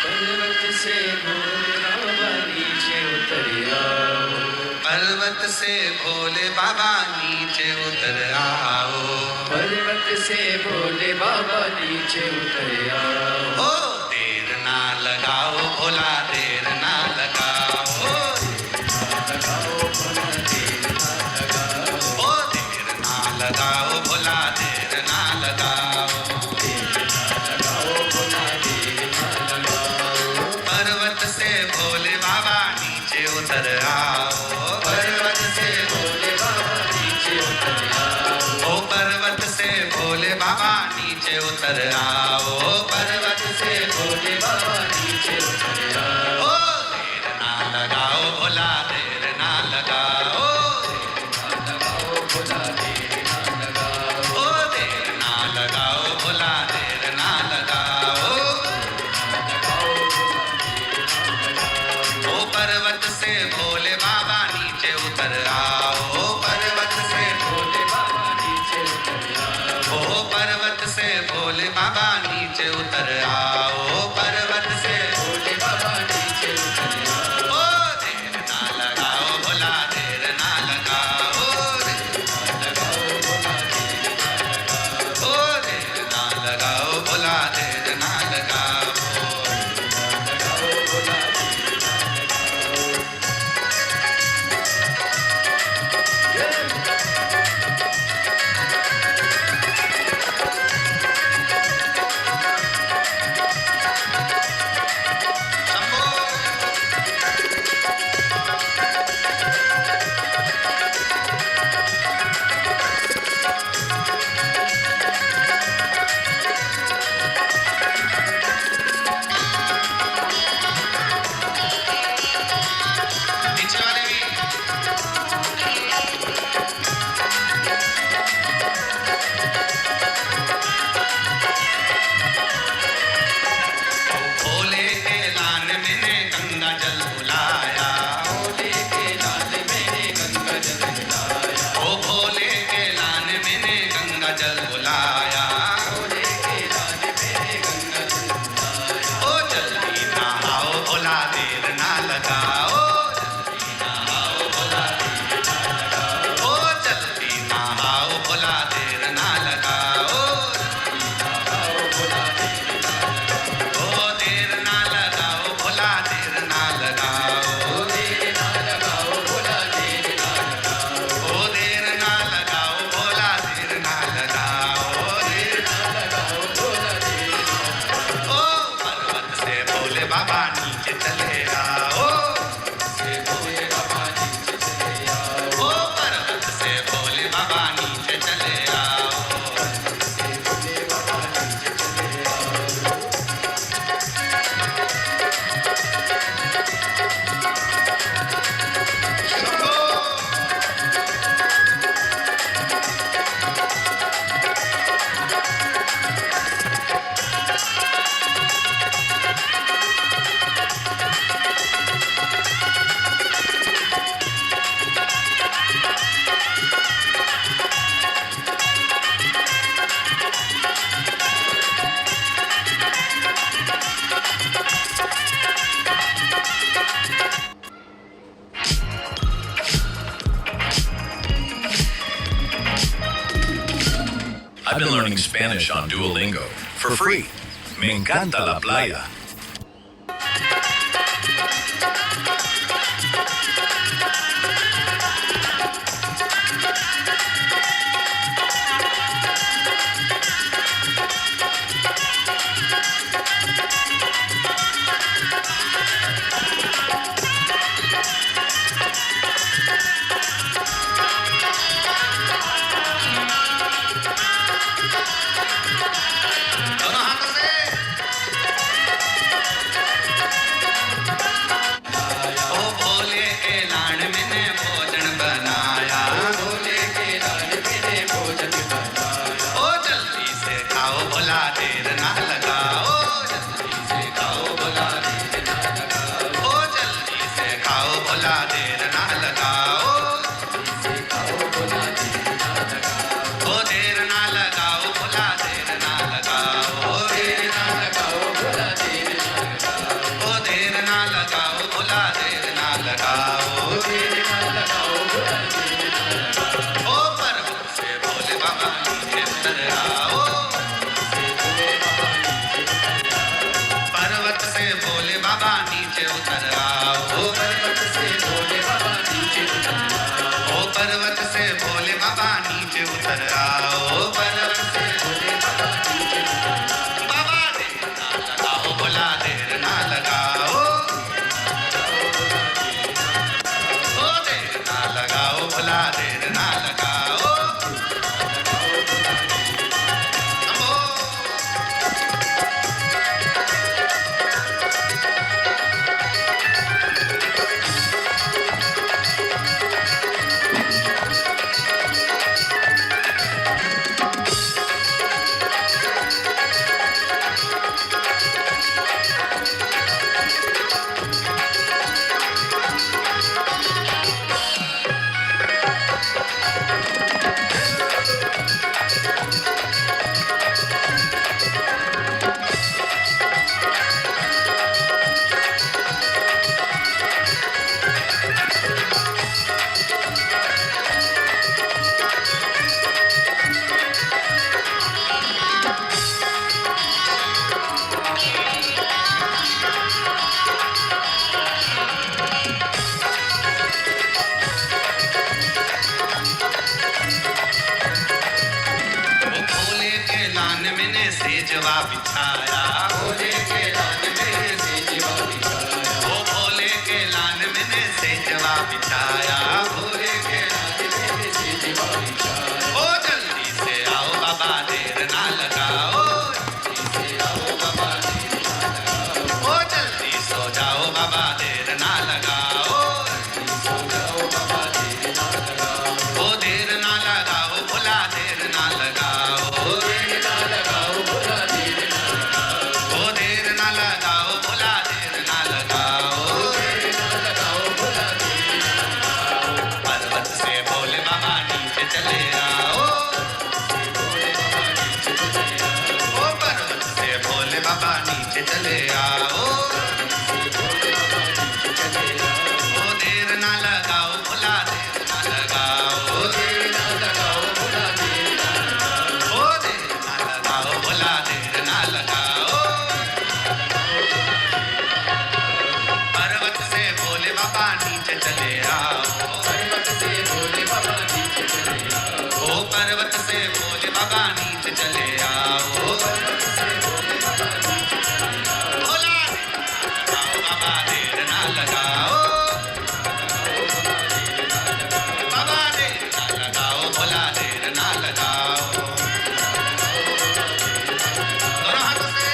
पर्वत से भोले बाबा नीचे उतर आओ, पर्वत से भोले बाबा नीचे उतर आओ, पर्वत से भोले बाबा नीचे उतर आओ। ओ देर ना लगाओ भोला, देर ना लगाओ, ओ देर ना लगाओ भोला, देर ना लगाओ, पर्वत से भोले बाबा नीचे उतर आओ, पर्वत से भोले बाबा नीचे उतर आओ, ओ पर्वत से भोले बाबा नीचे उतर आओ, पर्वत से भोले बाबा नीचे उतर आओ। ओ देर ना से भोले बाबा नीचे उतर आओ, पर्वत से भोले बाबा नीचे उतर आओ, पर्वत से भोले बाबा नीचे उतर आओ, पर्वत से भोले बाबा नीचे उतर आओ। देर ना लगाओ भोला, देर ना लगाओ, देर ना लगाओ भोला, देर ना लगाओ। नीचे वाले भी भोले के लान मैंने गंगा जल बुलाया, भोले के लान मैंने गंगा जल बुलाया, ओ भोले के लान मैंने गंगा जल बुलाया, भोले के लान मैंने गंगा जल बुलाया। ओ जल्दी नहाओ भोला, देर ना लगाओ, जल्दी नहाओ भोला, देर ना लगाओ, ओ जल्दी नहाओ भोला, देर ना लगाओ, जल्दी नहाओ भोला, देर ना लगाओ, ओ देर ना लगाओ भोला, देर ना लगाओ, ओ देर ना लगाओ भोला, देर ना लगाओ, ओ देर ना लगाओ भोला, देर ना लगाओ, ओ देर ना लगाओ भोला, देर ना लगाओ। ओ पर्वत से भोले बाबा नीचे चले आओ, से भोले बाबा नीचे चले आओ, ओ पर्वत से भोले बाबा नीचे चले आओ, से भोले बाबा नीचे चले आओ। I've been learning Spanish on Duolingo for free. Me encanta la playa. दोनों हाथों से ओ भोले के लाड़ मैंने भोजन बनाया, भोले के लाड़ मैंने भोजन बनाया, ओ जल्दी से खाओ भोला, देर ना लगाओ, जल्दी से खाओ भोला, देर ना लगाओ, ओ जल्दी से खाओ भोला, देर ना लगाओ, जल्दी से खाओ भोला, देर ना लगाओ, ओ देर ना लगाओ भोला, देर ना लगाओ, ओ देर ना लगाओ भोला, देर ना लगाओ, ओ देर ना लगाओ भोला, देर ना लगाओ, ओ देर ना लगाओ भोला, देर ना लगाओ। ओ पर्वत से भोले बाबा नीचे उतर आओ, पर्वत से भोले बाबा नीचे उतर आओ, पर्वत से भोले बाबा नीचे उतर आओ, ओ पर्वत से भोले बाबा नीचे उतर आओ, पर्वत से भोले बाबा नीचे उतर आओ। बाबा देर ना लगाओ भोला, देर ना लगाओ, ओ देर ना लगाओ भोला, देर ना लगाओ। अम्बो सेजवा बिछाया, भोले के लान में सेजवा बिछाया, ओ भोले के लान में सेजवा बिछाया, भोले के लान में सेजवा बिछाया। ओ जल्दी से आओ बाबा देर ना लगाओ, जल्दी से आओ बाबा देर ना लगाओ, ओ जल्दी सो जाओ बाबा देर ना लगाओ, जल्दी सो जाओ बाबा देर ना लगाओ, ओ देर ना लगाओ भोला देर ना लगाओ, देर ना लगाओ भोला देर ना लगाओ, ओ देर ना लगाओ भोला देर ना लगाओ, देर ना लगाओ भोला देर ना लगाओ। पर्वत से भोले बाबा नीचे चले आओ, ओ पर्वत से भोले बाबा नीचे चले आओ, ओ देर ना लगाओ भोला देर ना लगाओ, देर ना लगाओ भोला देर ना लगाओ, ओ देर ना लगाओ भोला देर ना लगाओ। पर्वत से भोले बाबा नीचे चले आओ, पर्वत से भोले बाबा नीचे चले आओ, ओ पर्वत से भोले बाबा नीचे चले आओ, पर्वत से भोले बाबा नीचे चले आओ, भोला बाबा देर ना लगाओ, बाबा देर ना लगाओ, भोला देर ना लगाओ। दोनों हाथों से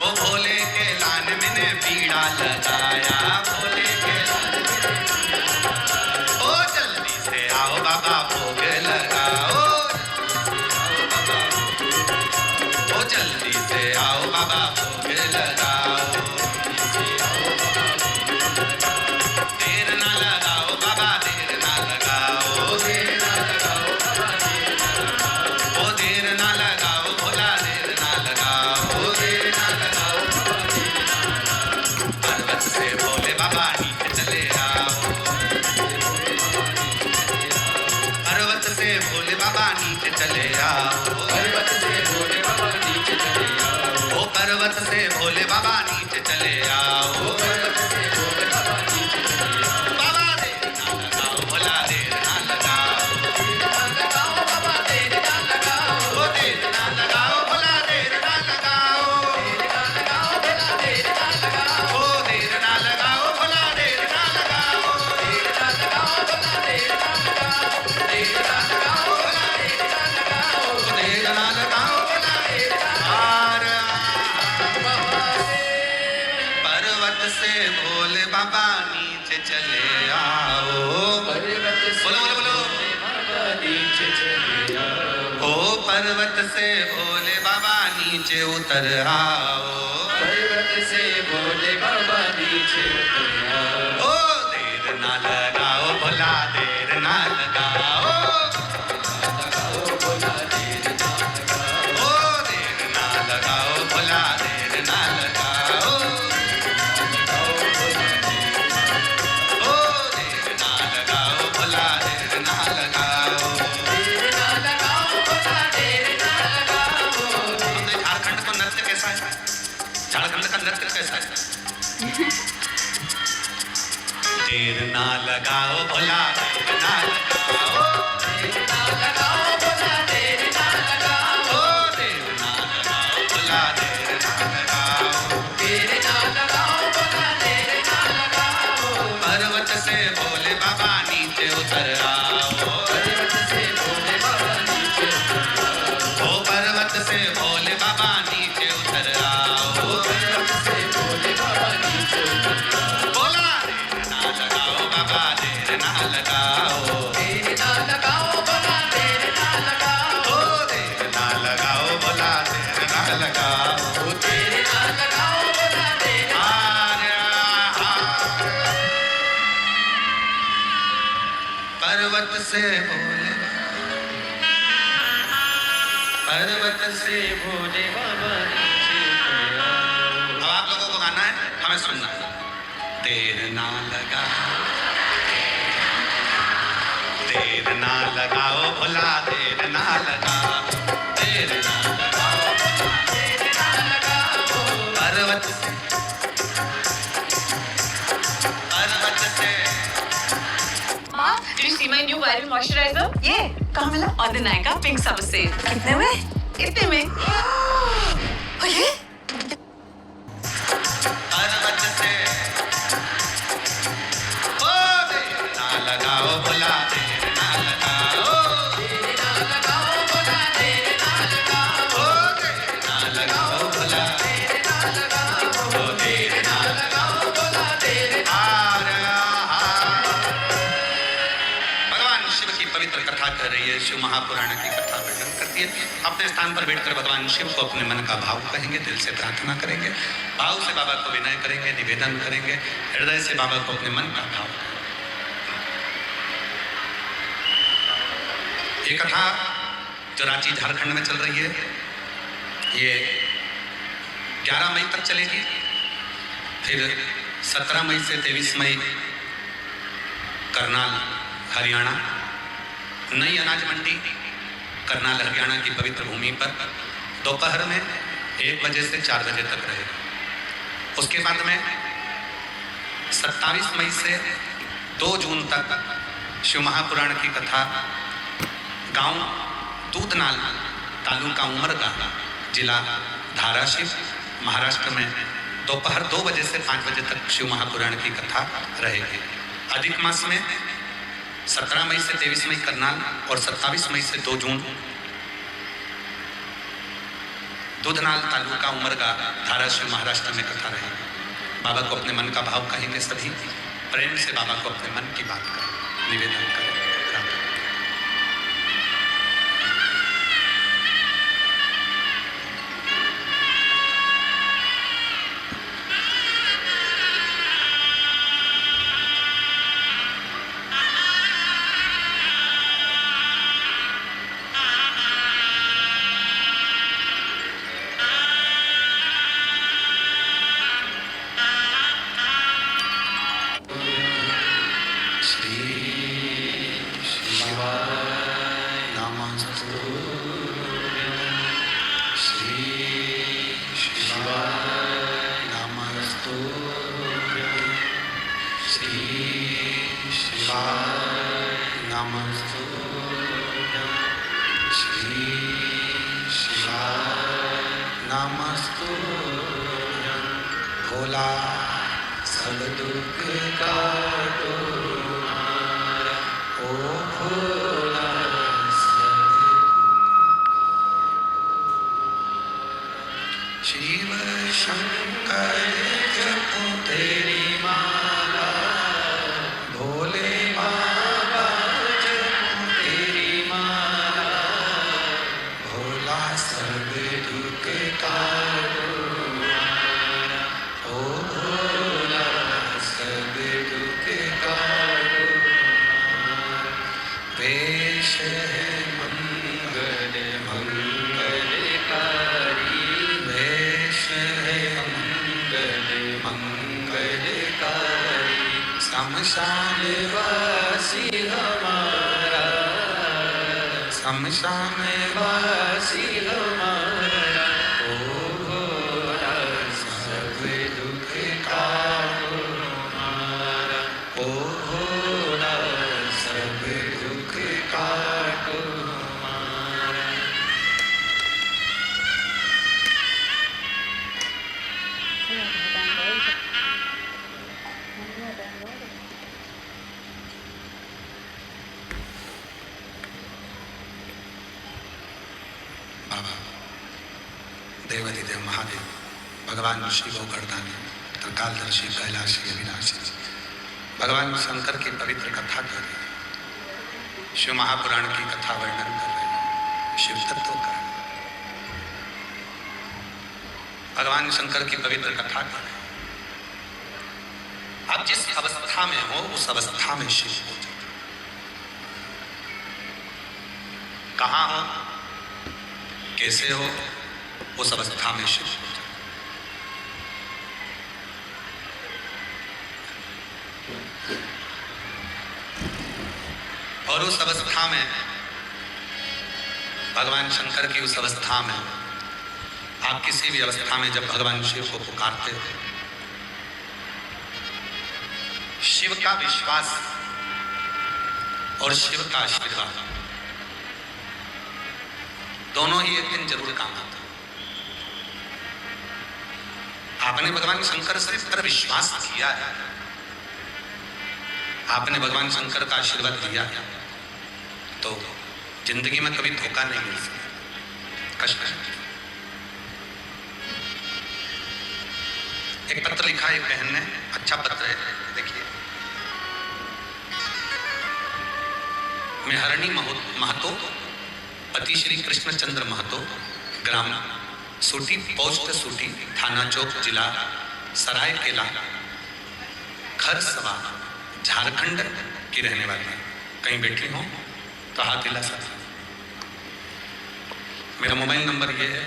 वो भोले के लान में ने बीड़ा लगाया, भोले के लान में ने बीड़ा लगाया, ओ जल्दी से आओ बाबा भोग लगाओ, ओ जल्दी से आओ बाबा भोग लगाओ, देर ना लगाओ बाबा देर ना लगाओ, देर ना लगाओ बाबा देर ना लगाओ, ओ देर ना लगाओ भोला देर ना लगाओ, देर ना लगाओ बाबा देर ना लगाओ। पर्वत से भोले बाबा नीचे चले आओ, पर्वत से भोले बाबा नीचे चले आओ, पर्वत से भोले बाबा नीचे चले आओ, ओ पर्वत से भोले बाबा नीचे चले आओ, पर्वत से भोले बाबा नीचे चले आओ, बाबा देर ना लगाओ भोला देर ना लगाओ, देर ना लगाओ बाबा देर ना लगाओ, ओ देर ना लगाओ भोला देर ना लगाओ, देर ना लगाओ भोला देर ना लगाओ, ओ देर ना लगाओ भोला देर ना लगाओ, देर ना लगाओ भोला देर ना लगाओ, देर ना लगाओ भोला देर ना लगाओ, देर ना लगाओ भोला देर ना पर्वत से भोले बाबा नीचे चले आओ, पर्वत से बोलो बोलो बोलो बाबा नीचे चले आओ, ओ पर्वत से भोले बाबा नीचे उतर आओ, पर्वत से भोले बाबा नीचे उतर आओ, ओ देर ना लगाओ भोला देर ना लगाओ, लगाओ भोला देर ना लगाओ, ओ देर ना लगाओ भोला देर ना लगाओ, ओ देर ना लगाओ भोला देर ना लगाओ, देर ना लगाओ भोला देर ना लगाओ। हमने झारखंड का नृत्य कैसा है, झारखंड का नृत्य कैसा है? देर ना लगाओ भोला देर ना लगाओ, देर ना लगाओ भोला देर ना लगाओ, ओ देर ना लगाओ भोला देर ना लगाओ, देर ना लगाओ भोला देर ना लगाओ। पर्वत से भोले बाबा नीचे उतर आओ, पर्वत से भोले बाबा नीचे उतर आओ, ओ पर्वत से भोले बाबा नीचे उतर आओ, पर्वत से भोले बाबा नीचे उतर आओ, भोला देर ना लगाओ बाबा देर ना लगाओ, देर ना लगाओ भोला देर ना लगाओ, ओ देर ना लगाओ भोला देर ना लगाओ, देर ना लगाओ भोला देर ना पर्वत से भोले पर्वत से भोले बाबा नीचे उतर आओ। अब आप लोगों को गाना है, हमें सुनना है। देर ना लगाओ, देर ना लगाओ भोला देर ना लगाओ, देर ना लगाओ भोला देर ना लगाओ। पर्वत से मॉइस्चराइजर ये कहाँ मिला? और the Nykaa pink summer sale. कितने में? इतने में। ये हर वक्त से ओ देर ना लगाओ भुला देर ना लगाओ देर ना लगाओ भुला देर ना लगाओ देर ना लगाओ भुला देर ना लगाओ देर ना लगाओ भुला देर भगवान शिव की पवित्र कथा कर रही है। शिव महापुराण की कथा वर्णन करती है। अपने स्थान पर बैठकर भगवान शिव को अपने मन का भाव कहेंगे, दिल से प्रार्थना करेंगे, भाव से बाबा को विनय करेंगे, निवेदन करेंगे, हृदय से बाबा को अपने मन का भाव करेंगे। ये कथा जो रांची झारखंड में चल रही है, ये 11 मई तक चलेगी। फिर 17 मई से 23 मई करनाल हरियाणा, नई अनाज मंडी करनाल हरियाणा की पवित्र भूमि पर दोपहर में 1 बजे से 4 बजे तक रहेगा। उसके बाद में 27 मई से 2 जून तक शिव महापुराण की कथा गांव दूधनाल, तालुका उमरगा, जिला धाराशिव, महाराष्ट्र में दोपहर 2 बजे से 5 बजे तक शिव महापुराण की कथा रहेगी। अधिक मास में 17 मई से 23 मई करनाल और 27 मई से 2 जून दूधनाल, तालुका उमरगा, धाराशिव, महाराष्ट्र में कथा रहेगी। बाबा को अपने मन का भाव कहेंगे, सभी प्रेम से बाबा को अपने मन की बात करें, निवेदन करें। भोला सब दुख काटो हमारा, ओ भोला सब शिव शंकर जपो तेरी माला, भोले बाबा जपो तेरी माला, भोला सब दुख काटो हमारा, ओ भोला सब दुख काटो हमारा। वेश है मंगल मंगलकारी, वेश है मंगल मंगलकारी, शमशान वासी हमारा, शमशान वासी हमारा, ओ भोला सब दुख काटो हमारा, ओ भोला सब दुख काटो हमारा। बाबा देवाधिदेव महादेव भगवान शिव गर्दानी त्रिकालदर्शी कैलाशी अविनाशी भगवान शंकर की पवित्र कथा कर रहे हैं। शिव महापुराण की कथा वर्णन कर रहे हैं, शिव तत्व का। भगवान शंकर की पवित्र कथा कर रहे हैं। आप जिस अवस्था में हो उस अवस्था में शिव हो जाओ। कहाँ हो, कैसे हो, उस अवस्था में शिव हो जाओ। और उस अवस्था में भगवान शंकर की उस अवस्था में आप किसी भी अवस्था में जब भगवान शिव को पुकारते हो, शिव का विश्वास और शिव का आशीर्वाद दोनों ही एक दिन जरूर काम आता। आपने भगवान शंकर से पर विश्वास किया है, आपने भगवान शंकर का आशीर्वाद लिया है, तो जिंदगी में कभी धोखा नहीं मिल सकता। कष्ट एक पत्र लिखा है एक बहन ने, अच्छा पत्र है, देखिए। मैं हरणी महतो, पति श्री कृष्णचंद्र महतो, ग्राम सूटी, पोस्ट सूटी, थाना चौक, जिला सरायकेला, खरसवा, झारखंड की रहने वाली है। कहीं बैठी हो तो हाथ हिला सकते। मेरा मोबाइल नंबर ये है।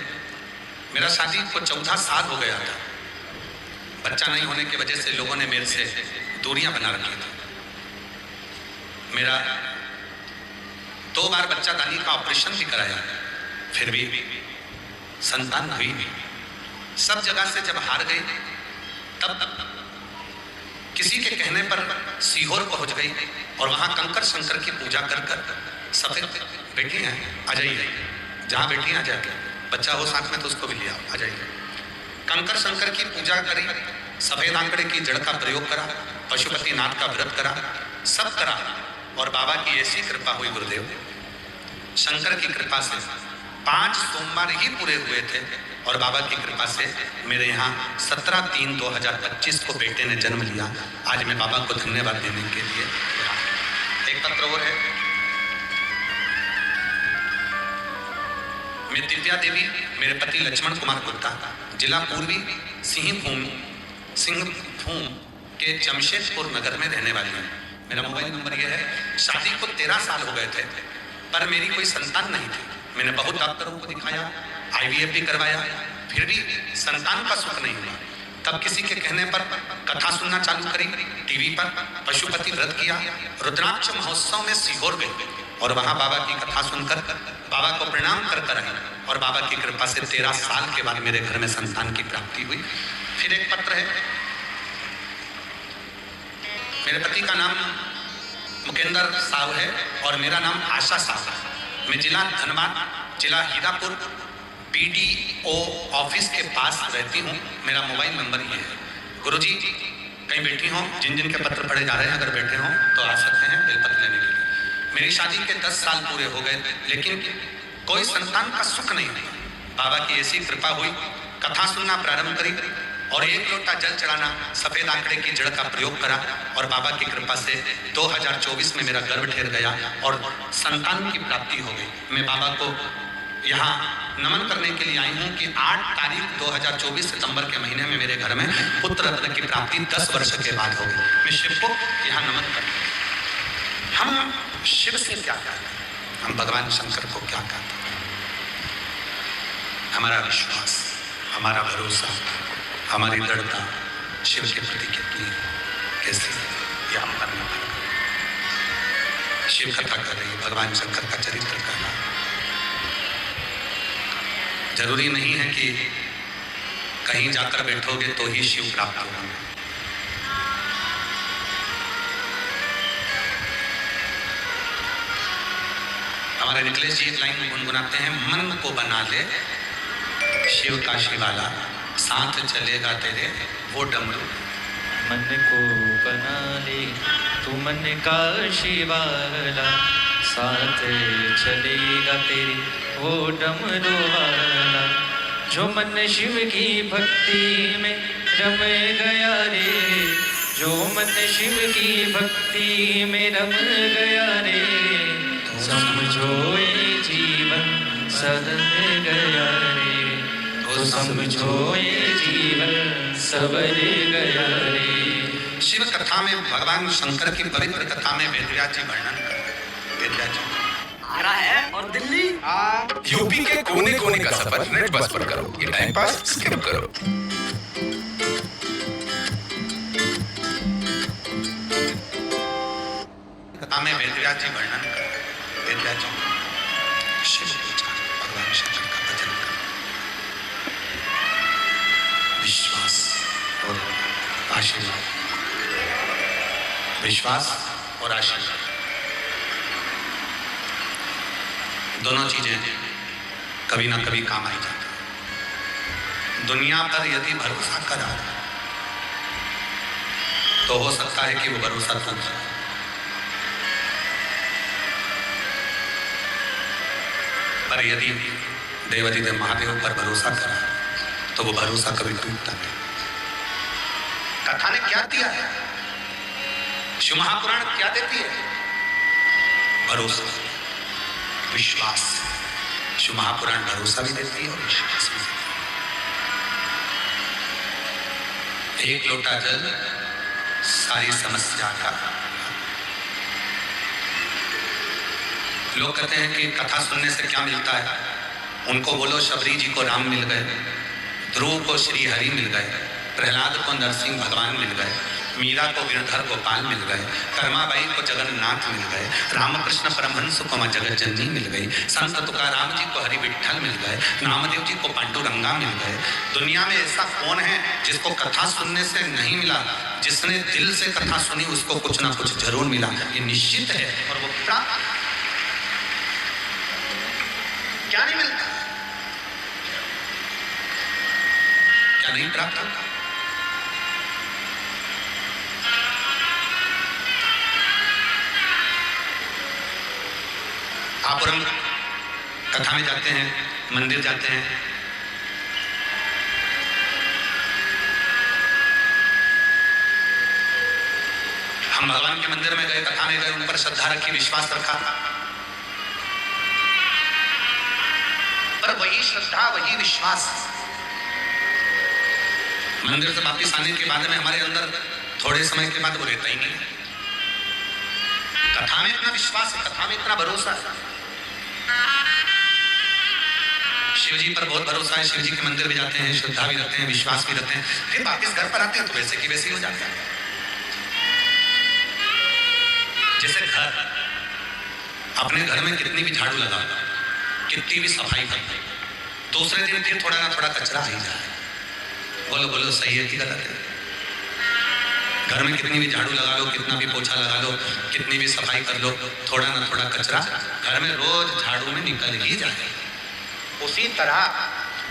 मेरा शादी को 14 साल हो गया था। बच्चा नहीं होने की वजह से लोगों ने मेरे से दूरियां बना रखी थी। मेरा 2 बार बच्चादानी का ऑपरेशन भी कराया, फिर भी संतान हुई नहीं। सब जगह से जब हार गई, तब किसी के कहने पर सीहोर पहुंच गई और वहां कंकर शंकर की पूजा कर सफेद बेटी हैं, आ जाइए, जहां बेटी आ जाके बच्चा हो साथ में तो उसको भी लिया, आ जाइए। कंकर शंकर की पूजा करी, सफेद आंकड़े की जड़ का प्रयोग करा, पशुपति नाथ का व्रत करा, सब करा, और बाबा की ऐसी कृपा हुई गुरुदेव, शंकर की कृपा से 5 सोमवार ही पूरे हुए थे और बाबा की कृपा से मेरे यहाँ 17/3/2025 को बेटे ने जन्म लिया। आज मैं बाबा को धन्यवाद देने के लिए एक पत्र और है। मैं दिव्या देवी, मेरे पति लक्ष्मण कुमार गुप्ता, जिला पूर्वी सिंहभूम के जमशेदपुर नगर में रहने वाली हूँ। मेरा मोबाइल नंबर यह है। शादी को 13 साल हो गए थे, पर मेरी कोई संतान नहीं थी। मैंने बहुत डॉक्टरों को दिखाया, IVF भी करवाया, फिर भी संतान का सुख नहीं हुआ। तब किसी के कहने पर कथा सुनना चालू करी, टीवी पर पशुपति व्रत किया, रुद्राक्ष महोत्सव में सीहोर गए और वहां बाबा की कथा सुनकर बाबा को प्रणाम कर आई और बाबा की कृपा से 13 साल के बाद मेरे घर में संतान की प्राप्ति हुई। फिर एक पत्र है। मेरे पति का नाम मुकेंद्र साहु है और मेरा नाम आशा साहु है। मैं जिला धनबाद, जिला हीरापुर, PDO ऑफिस के पास रहती हूँ। मेरा मोबाइल नंबर ये है। गुरुजी कहीं बैठी हो, जिन जिन के पत्र पढ़े जा रहे हैं अगर बैठे हो तो आ सकते हैं बेलपत्र लेने के लिए। मेरी शादी के 10 साल पूरे हो गए, लेकिन कोई संतान का सुख नहीं हुआ। बाबा की ऐसी कृपा हुई, कथा सुनना प्रारंभ करी और 1 लोटा जल चढ़ाना, सफेद आंकड़े की जड़ का प्रयोग करा और बाबा की कृपा से 2024 में मेरा गर्भ ठहर गया और संतान की प्राप्ति हो गई। मैं बाबा को यहाँ नमन करने के लिए आई हूँ कि 8 तारीख 2024 सितंबर के महीने में मेरे घर में पुत्र रत्न की प्राप्ति 10 वर्ष के बाद हो गई। मैं शिव को यहाँ नमन करता हूँ। हम शिव से क्या कहते हैं, हम भगवान शंकर को क्या कहते हैं? हमारा विश्वास, हमारा भरोसा, हमारी दृढ़ता शिव के प्रति कितनी कैसी ये हम करना पड़ेगा। शिव कथा कर रही है, भगवान शंकर का चरित्र करना। जरूरी नहीं है कि कहीं जाकर बैठोगे तो ही शिव प्राप्त होगा। हमारे निकलेश जी एक लाइन गुनगुनाते हैं, मन को बना ले शिव का शिवाला, साथ चलेगा तेरे वो डमरू। मन को बना ले तू मन का शिवाला, साथ चलेगा तेरे वो डमरू वाला। जो मन शिव की भक्ति में रम गया रे, जो मन शिव की भक्ति में रम गया रे, समझो ये जीवन सदन गया रे, तो समझो ये जीवन सवर गया रे। शिव कथा में भगवान शंकर की पवित्र कथा में वेदव्यास जी वर्णन करते। वेदव्यास जी आ रहा है और दिल्ली यूपी के कोने कोने का सफर नेट बस पर करो, ये टाइम पास स्किप करो। कथा में वेदव्यास जी वर्णन करते। वेदव्यास जी शिव विचार, भगवान शंकर का भजन कर, विश्वास और आशीर्वाद, विश्वास और आशीर्वाद दोनों चीजें कभी ना कभी काम आई जाती। दुनिया पर यदि भरोसा करा तो हो सकता है कि वो भरोसा टूट जाए, पर यदि देवाधिदेव महादेव पर भरोसा करा तो वो भरोसा कभी टूटता नहीं। कथा ने क्या दिया है? शिव महापुराण क्या देती है? भरोसा, विश्वास। शिव महापुराण भरोसा भी देती है और विश्वास भी देती है। एक लोटा जल सारी समस्या का। लोग कहते हैं कि कथा सुनने से क्या मिलता है? उनको बोलो शबरी जी को राम मिल गए, ध्रुव को श्री हरि मिल गए, प्रहलाद को नरसिंह भगवान मिल गए, मीरा को गिरधर गोपाल मिल गए, कर्माबाई को जगन्नाथ मिल गए, रामकृष्ण परमहंस को मां जगत जननी मिल गई, संत तुकाराम जी को हरि विठ्ठल मिल गए, नामदेव जी को पांडुरंगा मिल गए। दुनिया में ऐसा कौन है जिसको कथा सुनने से नहीं मिला? जिसने दिल से कथा सुनी उसको कुछ ना कुछ जरूर मिला, ये निश्चित है। और वो प्राप्त क्या नहीं मिलता, क्या नहीं प्राप्त होता? आप और हम कथा में जाते हैं, मंदिर जाते हैं, हम भगवान के मंदिर में गए, कथा में गए, उन पर श्रद्धा रखी, विश्वास रखा, पर वही श्रद्धा वही विश्वास मंदिर से वापिस आने के बाद में हमारे अंदर थोड़े समय के बाद वो रहता ही नहीं। कथा में इतना विश्वास है, कथा में इतना भरोसा है, शिव जी पर बहुत भरोसा है, शिव जी के मंदिर भी जाते हैं, श्रद्धा भी रखते हैं, विश्वास भी रखते हैं, फिर वापिस घर पर आते हैं तो वैसे की वैसे ही हो जाता है। जैसे घर, अपने घर में कितनी भी झाड़ू लगा, कितनी भी सफाई कर, दूसरे दिन फिर थोड़ा ना थोड़ा कचरा आ ही जाए। बोलो बोलो, सही है कि गलत है? घर में कितनी भी झाड़ू लगा लो, कितना भी पोछा लगा लो, कितनी भी सफाई कर लो, थोड़ा ना थोड़ा कचरा घर में रोज झाड़ू में निकल ही जाए। उसी तरह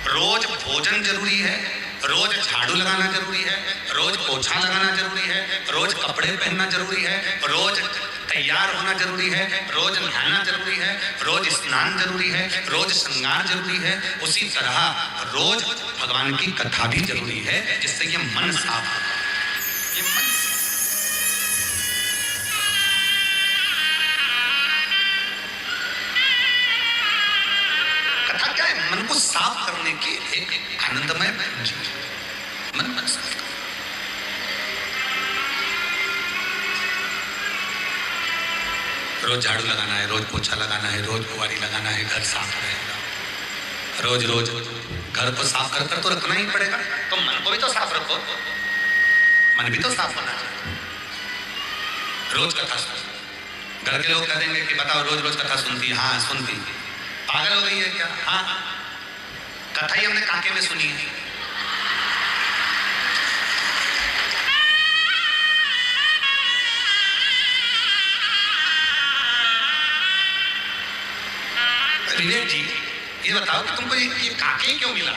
रोज भोजन जरूरी है, रोज झाड़ू लगाना जरूरी है, रोज पोछा लगाना जरूरी है, रोज कपड़े पहनना जरूरी है, रोज तैयार होना जरूरी है, रोज नहाना जरूरी है, रोज स्नान जरूरी है, रोज श्रृंगार जरूरी है। उसी तरह रोज भगवान की कथा भी जरूरी है, जिससे ये मन साफ हो। ये मन कथा क्या है? मन को साफ करने की एक आनंदमय मन साफ। रोज झाड़ू लगाना है, रोज पोछा लगाना है, रोज बुआरी लगाना है, घर साफ रहेगा। रोज रोज घर को साफ कर कर तो रखना ही पड़ेगा, तो मन को भी तो साफ रखो, मन भी तो साफ होना चाहिए। रोज कथा सुनो। घर के लोग कह देंगे कि बताओ रोज रोज कथा सुनती है? हाँ सुनती। पागल हो गई है क्या? हाँ, कथा ही हमने काके में सुनी है। विवेक जी, ये बताओ कि तुमको ये काके क्यों मिला?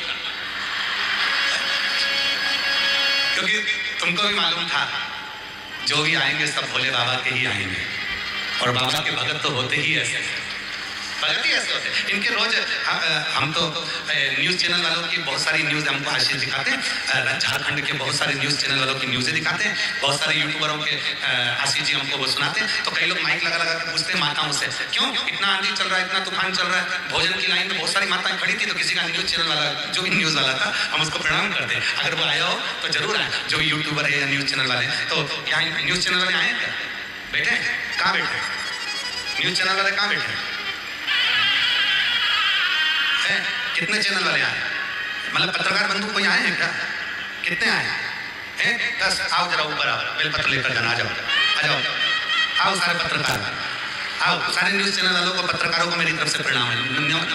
क्योंकि तुमको भी मालूम था जो भी आएंगे सब भोले बाबा के ही आएंगे, और बाबा के भगत तो होते ही ऐसे, भगत ही ऐसे होते। इनके रोज हम तो न्यूज़ चैनल वालों की बहुत सारी न्यूज़ हमको आशीष दिखाते हैं, झारखंड के बहुत सारे न्यूज़ चैनल वालों की न्यूज़ें दिखाते हैं, बहुत सारे यूट्यूबरों के आशीष जी हमको वो सुनाते हैं। तो कई लोग माइक लगा लगा के पूछते हैं माताओं से, क्यों इतना आंधी चल रहा है, इतना तूफान चल रहा है, भोजन की लाइन में बहुत सारी माताएं खड़ी थी, तो किसी का न्यूज़ चैनल वाला, जो भी न्यूज़ वाला था, हम उसको प्रणाम करते हैं। अगर वो आया हो तो जरूर आए, जो भी यूट्यूबर है या न्यूज़ चैनल वाले। तो यहाँ न्यूज़ चैनल वाले आए क्या? बैठे? कहाँ बैठे? न्यूज़ चैनल वाले कहाँ बैठे? कितने चैनल वाले आए? मतलब पत्रकार बंधु कोई आए हैं क्या? कितने आए हैं? 10। आओ जरा ऊपर आओ, बेलपत्र लेकर जाना, आ जाओ, आ जाओ, आओ सारे पत्रकार, आओ सारे न्यूज़ चैनल वालों को, पत्रकारों को मेरी तरफ से प्रणाम है,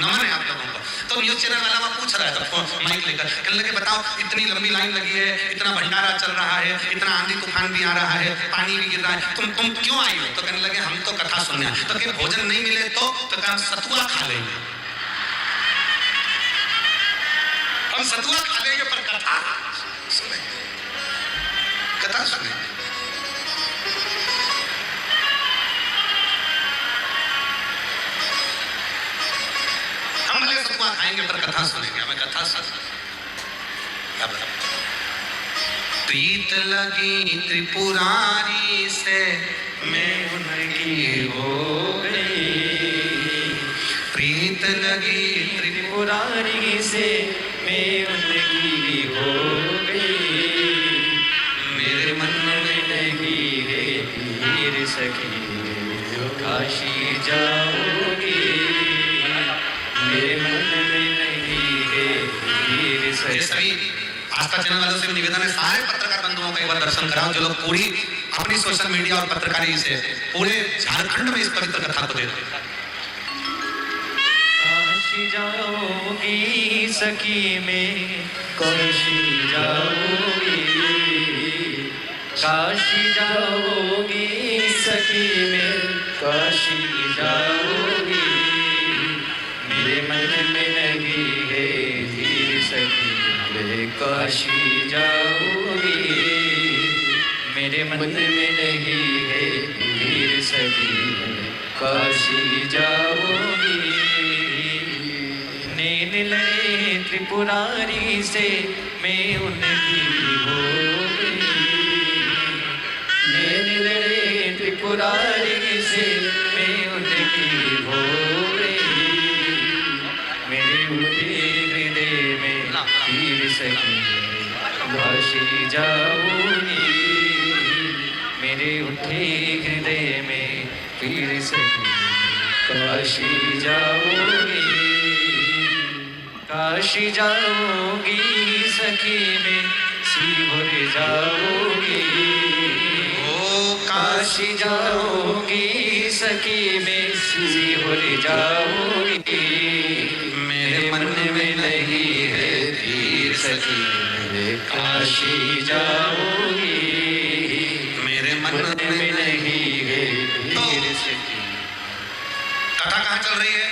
नमन है आप लोगों को। तो न्यूज चैनल वाला वहाँ पूछ रहा था माइक लेकर, कहने लगे बताओ इतनी लंबी लाइन लगी है, इतना भंडारा चल रहा है, इतना आंधी तूफान भी आ रहा है, पानी भी गिर रहा है, तुम क्यों आई हो? तो कहने लगे हम तो कथा सुनने। तो क्या भोजन नहीं मिले तो कहा सतुआ खा लेंगे, हम सतुआ खा लेंगे पर कथा सुनेंगे, कथा सुनेंगे। हम भले सतुआ खाएंगे पर कथा सुनेंगे, हमें कथा सुन। प्रीत लगी त्रिपुरारी से मैं उनकी हो गई, प्रीत लगी त्रिपुरारी से मैं उनकी हो गई, मेरे मन में लगी है तीर सखी काशी जाओगी, मेरे मन में लगी है तीर सखी। आस्था चैनल वालों से निवेदन है, सारे पत्रकार बंधुओं का एक बार दर्शन कराओ जो लोग पूरी अपनी सोशल मीडिया और पत्रकारी से पूरे झारखंड में इस पवित्र कथा को देते हैं। काशी जाओगी सखी में काशी जाओगी, काशी जाओगी सखी में काशी जाओगी, मेरे मन में लगी है तीर सखी काशी जाओगी, मेरे मन में लगी है तीर सखी काशी जाओगी, नैन लड़े त्रिपुरारी से मैं उनकी हो गई, नैन लड़े त्रिपुरारी से मैं उनकी हो गई, मेरे उठे हृदय में तीर सखी काशी जाओगी, मेरे उठे हृदय में तीर सखी काशी जाओगी, काशी जाओगी सखी में सीहोर जाओगी, ओ काशी जाओगी सखी में सीहोर जाओगी, मेरे मन में लगी है तीर सखी काशी जाओगी, मेरे मन में लगी है तीर सखी। कथा कहाँ चल रही है?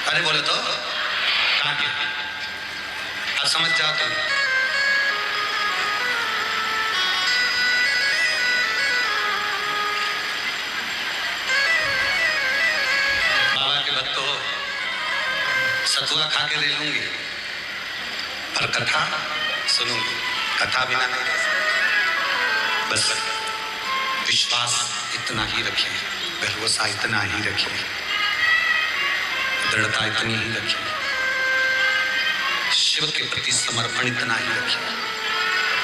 अरे बोले तो कहाँ के? अब समझ जाओ तुम। बाबा के भक्त हो, सतुआ खा के ले लूंगी पर कथा सुनूंगी, कथा बिना नहीं रह सकती। बस विश्वास इतना ही रखिए, भरोसा इतना ही रखिए, दृढ़ता इतनी ही रखिए, शिव के प्रति समर्पण इतना ही रखिए।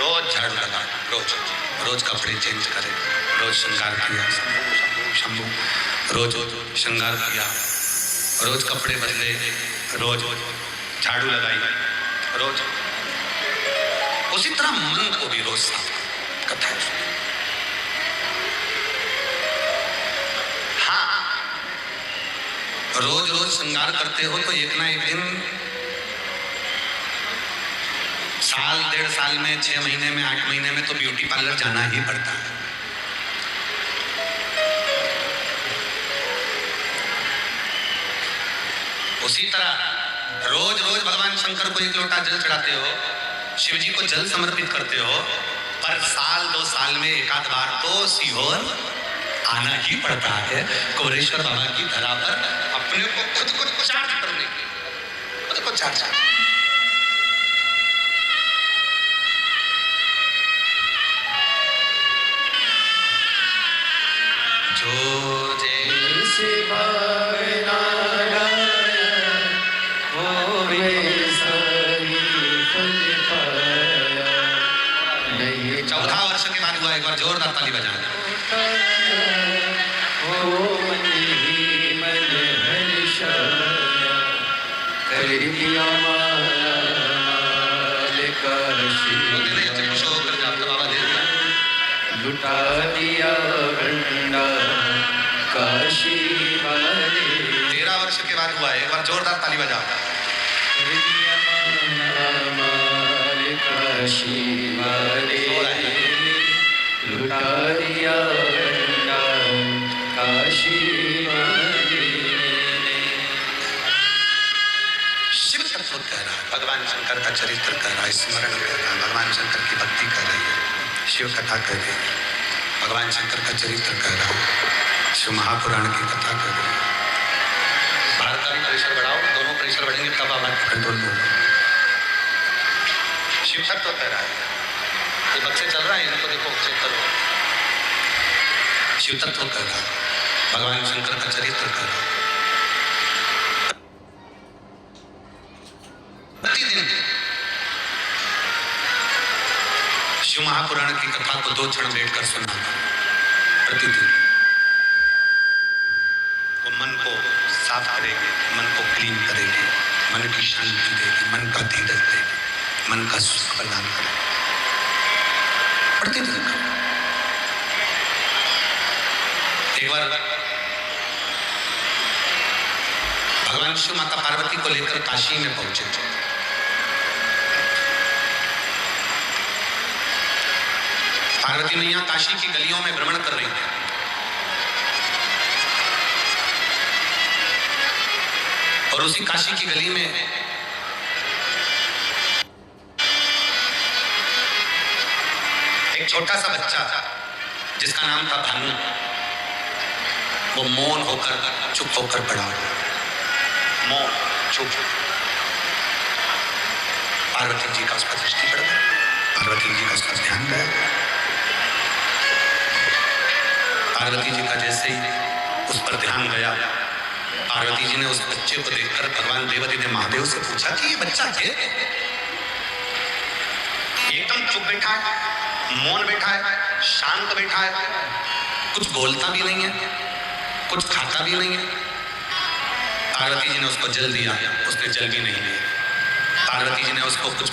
रोज झाड़ू लगा, रोज रोज कपड़े चेंज करें, रोज श्रृंगार किया, शंभू शंभू, रोज श्रृंगार किया, रोज कपड़े बदले, रोज झाड़ू लगाई, रोज उसी तरह मन को भी रोज साफ कथा। हाँ, रोज रोज श्रृंगार करते हो तो एक ना एक दिन, साल 1.5 साल में, 6 महीने में, 8 महीने में तो ब्यूटी पार्लर जाना ही पड़ता है। उसी तरह रोज रोज भगवान शंकर को 1 लोटा जल चढ़ाते हो, शिव जी को जल समर्पित करते हो, पर साल 2 साल में 1 आध बार तो सीहोर आना ही पड़ता है कोरेश्वर बाबा की धरा पर, अपने को खुद को चार्ज करने के, खुद को चार्ज। जो जैसे भावना गाया वो वैसा ही फल पाया। 14 वर्ष के बाद हुआ, एक बार जोरदार ताली बजाना। वो मन ही मन हर्षाया, कर दिया माल का खुश होकर लुटा दिया गंडा काशी वाले। 13 वर्ष के बाद हुआ है, एक बार जोरदार ताली बजाओ। काशी वाले लुटा दिया गंडा काशी वाले। शिव तत्व कह रहा है, भगवान शंकर का चरित्र कह रहा है, स्मरण कर रहा है, भगवान शंकर की भक्ति कर रही है, शिव कथा कर रही है, भगवान शंकर का चरित्र कह रहा है, शिव महापुराण की कथा कर रही है। भारत का भी प्रेशर बढ़ाओ, दोनों प्रेशर बढ़ेंगे तब आवाज कंट्रोल में होगा। शिव तत्व कह रहा है, ये बच्चे चल रहा है, इनको देखो चेक करो। शिव तत्व कह रहा है, भगवान शंकर का चरित्र कह रहा है। प्रतिदिन शिव महापुराण की कथा को 2 क्षण बैठकर सुना प्रतिदिन। वो मन को साफ करेगी, मन को क्लीन करेगी, मन की शांति देगी, मन का धीरज देगी, मन का सुख प्रदान करेगी। प्रतिदिन करो। एक बार भगवान शिव माता पार्वती को लेकर काशी में पहुंचे थे। पार्वती मैया काशी की गलियों में भ्रमण कर रही थी। और उसी काशी की गली में एक छोटा सा बच्चा था जिसका नाम था भानु। वो मौन होकर चुप होकर पड़ा, मौन चुप। पार्वती जी का उस पर दृष्टि पड़ गई, पार्वती जी का उस पर ध्यान गया। पार्वती जी का जैसे ही उस पर ध्यान गया, पार्वती जी ने उस बच्चे को देखकर भगवान देवती ने महादेव से पूछा कि ये बच्चा है? एकदम चुप बैठा है, मौन बैठा है, शांत बैठा है, कुछ बोलता भी नहीं है, कुछ खाता भी नहीं है। पार्वती जी ने उसको जल दिया, उसने जल भी नहीं लिया। पार्वती जी ने उसको कुछ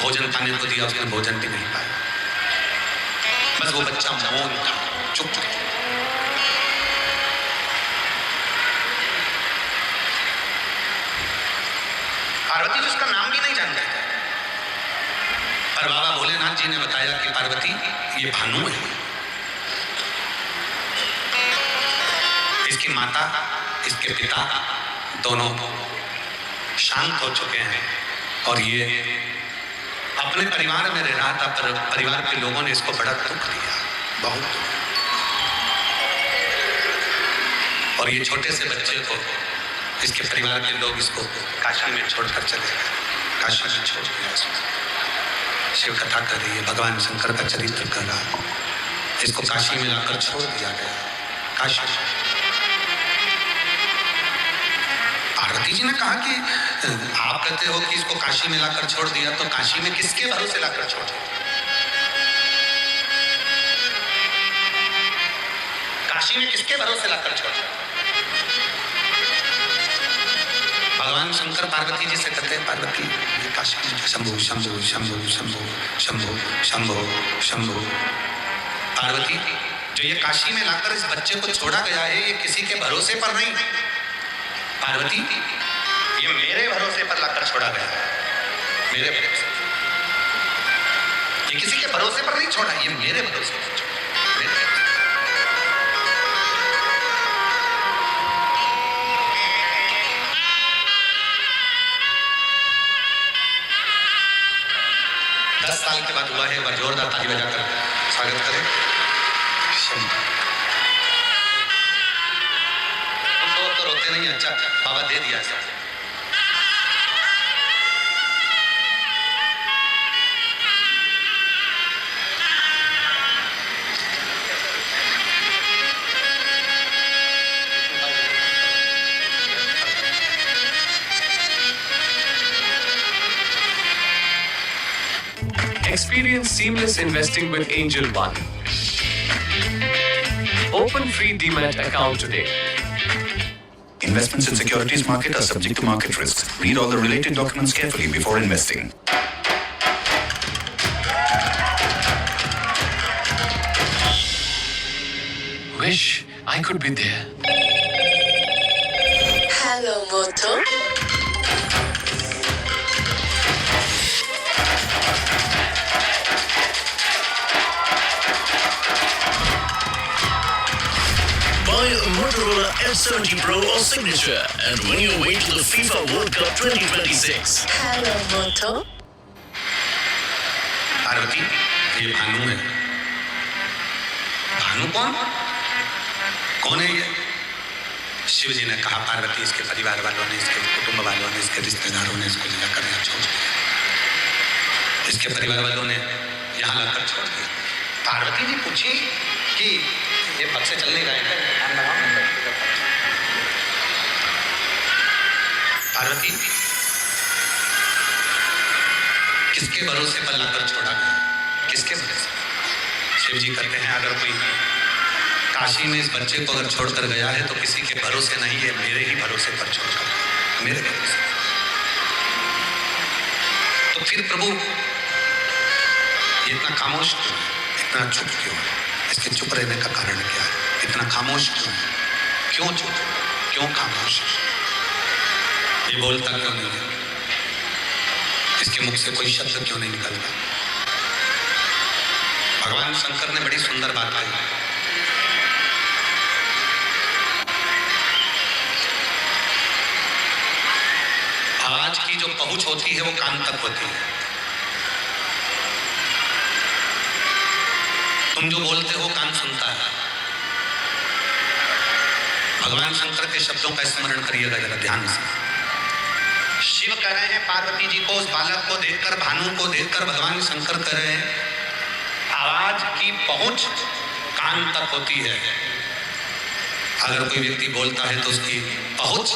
भोजन खाने को दिया, उसने भोजन भी नहीं पाया। बस वो बच्चा मौन था, चुप था। पार्वती जी उसका नाम भी नहीं जानते थे, पर बाबा भोलेनाथ जी ने बताया कि पार्वती ये भानु है, इसकी माता इसके पिता दोनों शांत हो चुके हैं और ये अपने परिवार में रह रहा था, पर परिवार के लोगों ने इसको बड़ा दुख दिया, बहुत दुख। और ये छोटे से बच्चे को इसके परिवार के लोग इसको काशी में छोड़कर चले गए, काशी में छोड़ दिया। शिव कथा कर रही है, भगवान शंकर का चरित्र कर रहा है, इसको काशी में लाकर छोड़ दिया गया। काशी पार्वती जी ने कहा कि आप कहते हो कि इसको काशी में लाकर छोड़ दिया, तो काशी में किसके भरोसे लाकर छोड़ दिया? काशी में किसके भरोसे लाकर छोड़ दिया? भगवान शंकर पार्वती जी से कहते हैं, पार्वती ये काशी में शंभु शंभु शंभु शंभु शंभु शंभु शंभु। पार्वती जो ये काशी में लाकर इस बच्चे को छोड़ा गया है, ये किसी के भरोसे पर नहीं। पार्वती ये मेरे भरोसे पर लाकर छोड़ा गया है, मेरे भरोसे। ये किसी के भरोसे पर नहीं छोड़ा, ये मेरे भरोसे पर छोड़ा, मेरे भरोसे। 10 साल के बाद हुआ है, एक बार जोरदार ताली बजाकर स्वागत करें। तो रोते नहीं, अच्छा बाबा दे दिया सब। Experience seamless investing with Angel One. Open free Demat account today. Investments in securities market are subject to market risks. Read all the related documents carefully before investing. I could be there. Hello, Moto. Buy a Motorola S70 Pro or Signature and win your way to the FIFA World Cup 2026. Hello, Moto. Parvati, ये भानु है। भानु कौन? कौन है ये? शिव जी ने कहा पार्वती इसके परिवार वालों ने, इसके कुटुंब वालों ने, इसके रिश्तेदारों ने इसको लेकर यहाँ छोड़ दिया। इसके परिवार वालों ने यहाँ लाकर छोड़ दिया। पार्वती जी पूछी कि ये पग से चलने गए हैं? पार्वती, किसके भरोसे पर लाकर छोड़ा गया? किसके भरोसे? शिव जी कहते हैं अगर कोई काशी में इस बच्चे को अगर छोड़कर गया है तो किसी के भरोसे नहीं है, मेरे ही भरोसे पर छोड़कर, मेरे भरोसे। तो फिर प्रभु ये इतना खामोश क्यों है? इतना चुप क्यों है? इसके चुप रहने का कारण क्या है? इतना खामोश क्यों है? क्यों चुप? क्यों खामोश? ये बोलता क्यों नहीं है? इसके मुख से कोई शब्द क्यों नहीं निकलता? भगवान शंकर ने बड़ी सुंदर बात कही। आवाज की जो पहुंच होती है वो कान तक होती है। तुम जो बोलते हो कान सुनता है। भगवान शंकर के शब्दों का स्मरण करिएगा जरा ध्यान से। शिव कह रहे हैं पार्वती जी को, उस बालक को देखकर, भानु को देखकर भगवान शंकर कह रहे हैं आवाज की पहुंच कान तक होती है। अगर कोई व्यक्ति बोलता है तो उसकी पहुंच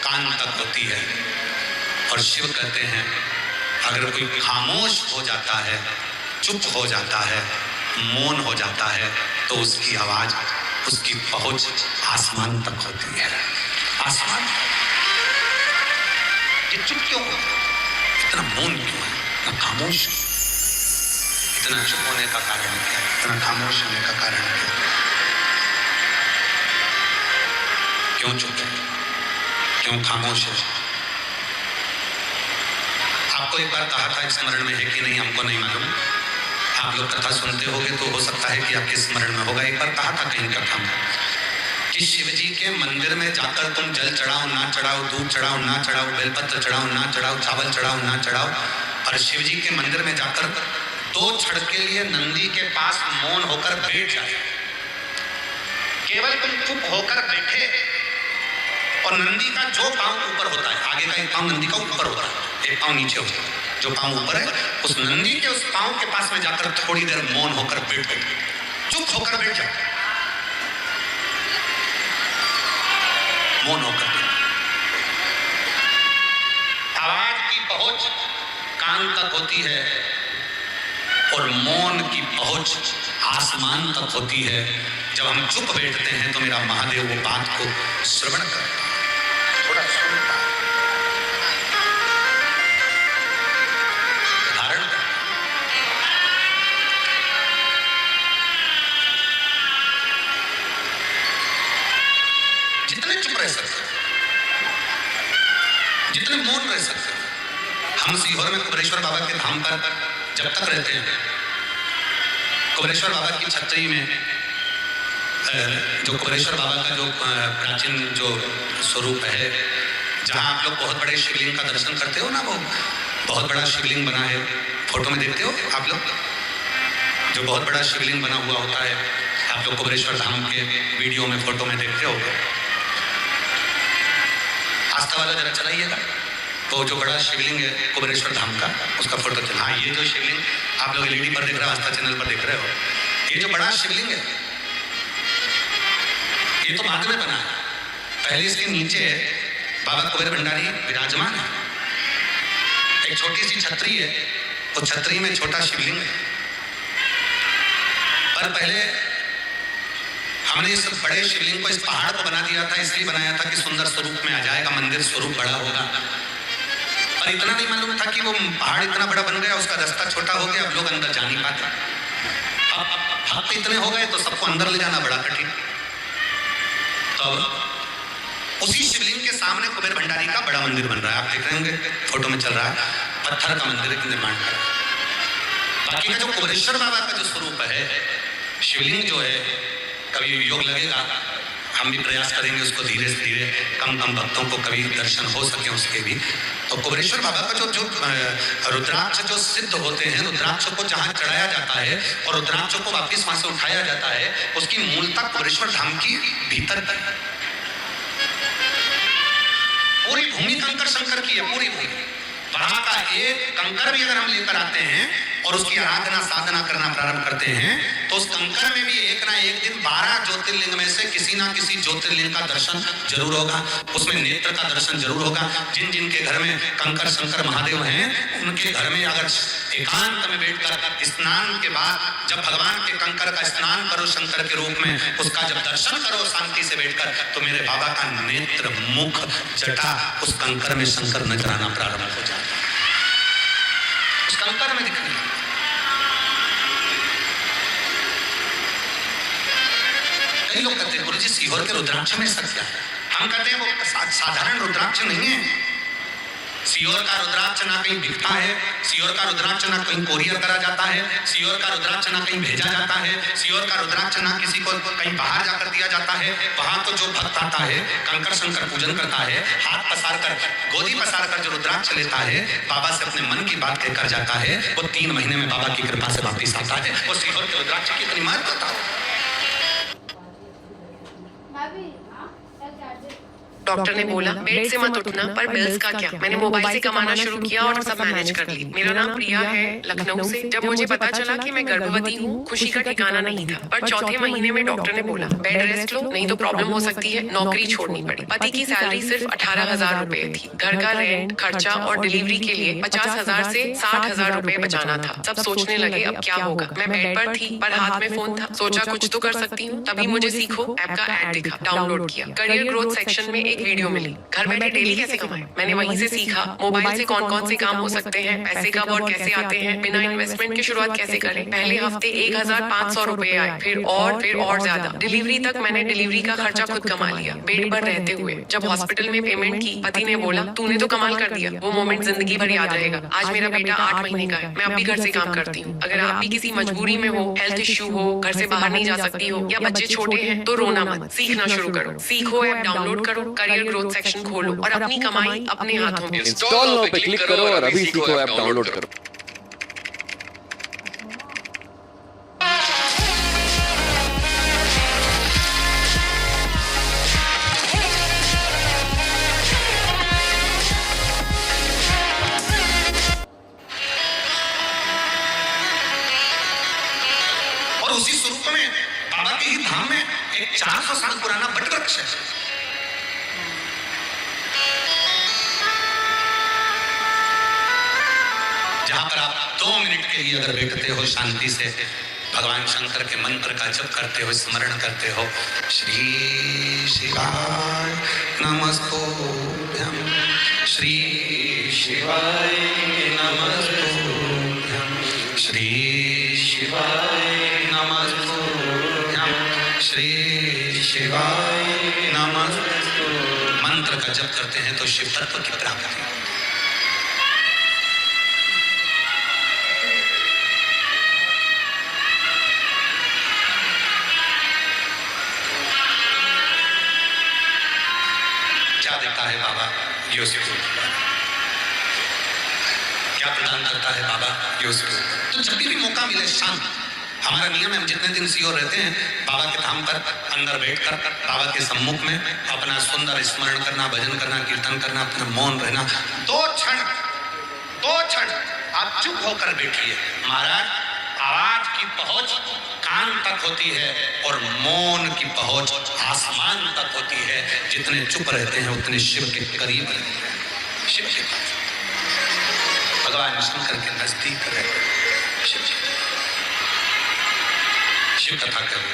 कान तक होती है। और शिव कहते हैं अगर कोई खामोश हो जाता है, चुप हो जाता है, मौन हो जाता है तो उसकी आवाज, उसकी पहुंच आसमान तक होती है। आसमान। ये चुप क्यों है? इतना मौन क्यों है? इतना खामोश? इतना चुप होने का कारण क्या है? इतना खामोश होने का कारण क्या है? क्यों चुप है? क्यों खामोश है? आपको एक बार कहा था, स्मरण में है कि नहीं हमको नहीं मालूम। आप लोग कथा सुनते होंगे तो हो सकता है कि आपके स्मरण में होगा। एक बार कहा था कहीं कथा में कि शिव जी के मंदिर में जाकर तुम जल चढ़ाओ ना चढ़ाओ, दूध चढ़ाओ ना चढ़ाओ, बेलपत्र चढ़ाओ ना चढ़ाओ, चावल चढ़ाओ ना चढ़ाओ, और शिव जी के मंदिर में जाकर 2 क्षण के लिए नंदी के पास मौन होकर बैठ जाए। केवल तुम चुप होकर बैठे और नंदी का जो पांव ऊपर होता है, आगे का एक पांव नंदी का ऊपर होता है, एक पांव नीचे होता है, जो पांव ऊपर है उस नंदी के उस पांव के पास में जाकर थोड़ी देर मौन होकर बैठ जाए, चुप होकर बैठ जाए, मौन होकर। आवाज की पहुंच कान तक होती है और मौन की पहुंच आसमान तक होती है। जब हम चुप बैठते हैं तो मेरा महादेव वो बात को श्रवण करता है, थोड़ा सुनता है, धारण करता है। जितने चुप रह सकते, जितने मौन रह सकते। हम सीहोर में कुबरेश्वर बाबा के धाम पर जब तक रहते हैं, कुबरेश्वर बाबा की छतरी में जो कुबरेश्वर बाबा का जो प्राचीन जो स्वरूप है, जहाँ आप लोग बहुत बड़े शिवलिंग का दर्शन करते हो ना, वो बहुत बड़ा शिवलिंग बना है, फोटो में देखते हो आप लोग, जो बहुत बड़ा शिवलिंग बना हुआ होता है, आप लोग कुबरेश्वर धाम के वीडियो में, फोटो में देखते हो। आस्था वाला जरा चलाइएगा, तो जो बड़ा शिवलिंग है कुबरेश्वर धाम का, उसका फोटो चला। हाँ, ये जो शिवलिंग आप लोग एलईडी पर देख रहे हो, आस्था चैनल पर देख रहे हो, ये जो बड़ा शिवलिंग है ये तो बाद में बना है। पहले इसके नीचे बाबा कुबेर भंडारी विराजमान है। एक छोटी सी छतरी है, वो छतरी में छोटा शिवलिंग है। पर पहले हमने इस बड़े शिवलिंग को इस पहाड़ को बना दिया था, इसलिए बनाया था कि सुंदर स्वरूप में आ जाएगा, मंदिर स्वरूप बड़ा होगा। पर इतना नहीं मालूम था कि वो पहाड़ इतना बड़ा बन गया, उसका रास्ता छोटा हो गया, अब लोग अंदर जा नहीं पाते। अब भक्त इतने हो गए तो सबको अंदर ले जाना बड़ा कठिन। अब उसी शिवलिंग के सामने कुबेर भंडारी का बड़ा मंदिर बन रहा है। आप देख रहे होंगे फोटो में चल रहा है, पत्थर का मंदिर का निर्माण कर रहा है। बाकी का जो कुबेरेश्वर बाबा का जो स्वरूप है, शिवलिंग जो है, कभी योग लगेगा, हम भी प्रयास करेंगे उसको धीरे धीरे कम भक्तों को कभी दर्शन हो सके उसके भी। तो कुबेरेश्वर बाबा का जो रुद्राक्ष जो सिद्ध होते हैं, रुद्राक्ष को जहाँ चढ़ाया जाता है और रुद्राक्ष को वापिस वहां से उठाया जाता है, उसकी मूलता कुबेरेश्वर धाम की भीतर पूरी भूमि कंकर शंकर की है, पूरी भूमि। वहां का एक कंकर भी अगर हम लेकर आते हैं और उसकी आराधना साधना करना प्रारंभ करते हैं तो उस कंकर में भी एक ना एक दिन 12 ज्योतिर्लिंग में से किसी ना किसी ज्योतिर्लिंग का दर्शन जरूर होगा, उसमें नेत्र का दर्शन जरूर होगा। जिन जिन के घर में कंकर शंकर महादेव हैं, उनके घर में अगर एकांत में बैठकर स्नान के बाद जब भगवान के कंकर का स्नान करो शंकर के रूप में, उसका जब दर्शन करो शांति से बैठकर, तो मेरे बाबा का नेत्र मुख जटा उस कंकर में शंकर नजर आना प्रारंभ हो जाता है, उस कंकर में दिखने। कई लोग कहते हैं गुरुजी सीहोर के रुद्राक्ष में सत्य है। हम कहते हैं वो साधारण रुद्राक्ष नहीं है। सीहोर का रुद्राक्ष ना कहीं बिकता है, सीहोर का रुद्राक्ष ना कहीं कोरियर करा जाता है, सीहोर का रुद्राक्ष ना कहीं भेजा जाता है, सीहोर का रुद्राक्ष ना किसी को कहीं बाहर जाकर दिया जाता है। वहां तो जो भक्त आता है, कंकर शंकर पूजन करता है, हाथ पसार कर, गोदी पसार कर जो रुद्राक्ष लेता है, बाबा से अपने मन की बात कहकर जाता है, वो 3 महीने में बाबा की कृपा से वापिस आता है। वो सीहोर के रुद्राक्ष की इतनी महत्वता है। डॉक्टर ने बोला बेड से मत उठना, पर बिल्स का क्या। मैंने मोबाइल से कमाना शुरू किया और सब मैनेज कर ली। मेरा नाम प्रिया है, लखनऊ से। जब मुझे पता चला कि मैं गर्भवती हूँ, खुशी का ठिकाना नहीं था। पर चौथे महीने में डॉक्टर ने बोला बेड रेस्ट लो, नहीं तो प्रॉब्लम हो सकती है। नौकरी छोड़नी पड़ी। पति की सैलरी सिर्फ 18,000 रुपए थी। घर का रेंट, खर्चा और डिलीवरी के लिए 50,000 से 60,000 रुपए बचाना था। सब सोचने लगे अब क्या होगा। मैं बेड पर थी पर हाथ में फोन था। सोचा कुछ तो कर सकती हूँ। तभी मुझे सीखो ऐप का ऐड दिखा, डाउनलोड किया। करियर ग्रोथ सेक्शन में एक वीडियो मिली, घर बैठे डेली कैसे कमाएं। मैंने वहीं से सीखा मोबाइल से कौन कौन से काम हो सकते हैं, पैसे कब और कैसे आते हैं, बिना इन्वेस्टमेंट की शुरुआत कैसे करें। पहले हफ्ते 1,500 रुपए आए, फिर और ज्यादा। डिलीवरी तक मैंने डिलीवरी का खर्चा खुद कमा लिया, बेड पर रहते हुए। जब हॉस्पिटल में पेमेंट की, पति ने बोला तूने तो कमाल कर दिया। वो मोमेंट जिंदगी भर याद रहेगा। आज मेरा बेटा 8 महीने का है। मैं अब भी घर से काम करती हूँ। अगर आप भी किसी मजबूरी में हो, हेल्थ इश्यू हो, घर से बाहर नहीं जा सकती हो या बच्चे छोटे हैं, तो रोना मत, सीखना शुरू करो। सीखो ऐप डाउनलोड करो, करियर ग्रोथ सेक्शन खोलो और अपनी कमाई अपने हाथों में। इंस्टॉल नाउ पे क्लिक करो और अभी सीखो ऐप डाउनलोड करो। और उसी स्वरूप में बाबा के ही धाम में एक 400 साल पुराना बटवृक्ष है। जहां पर आप 2 मिनट के लिए अगर बैठते हो शांति से, भगवान शंकर के मंत्र का जप करते हो, स्मरण करते हो, श्री शिवाय नमस्तुभ्यं, श्री शिवाय नमस्तुभ्यं, श्री शिवाय नमस्तुभ्यं, श्री शिवाय नमस्तुभ्यं। मंत्र का जप करते हैं तो शिव तत्व की प्राप्ति। क्या देता है बाबा? यो स्वरूप। क्या प्रदान करता है बाबा? यो स्वरूप। तो जब भी मौका मिले शांत, हमारा नियम है, हम जितने दिन सीहोर रहते हैं, बाबा के धाम पर अंदर बैठकर बाबा के सम्मुख में अपना सुंदर स्मरण करना, भजन करना, कीर्तन करना, अपना मौन रहना। 2 क्षण आप चुप होकर बैठिए। महाराज, आवाज की पहुंच कान तक होती है और मौन की पहुंच आसमान तक होती है। जितने चुप रहते हैं उतने शिव के करीब रहते हैं, शिव के पास, भगवान शंकर के नजदीक रहते हैं। शिव कथा करें।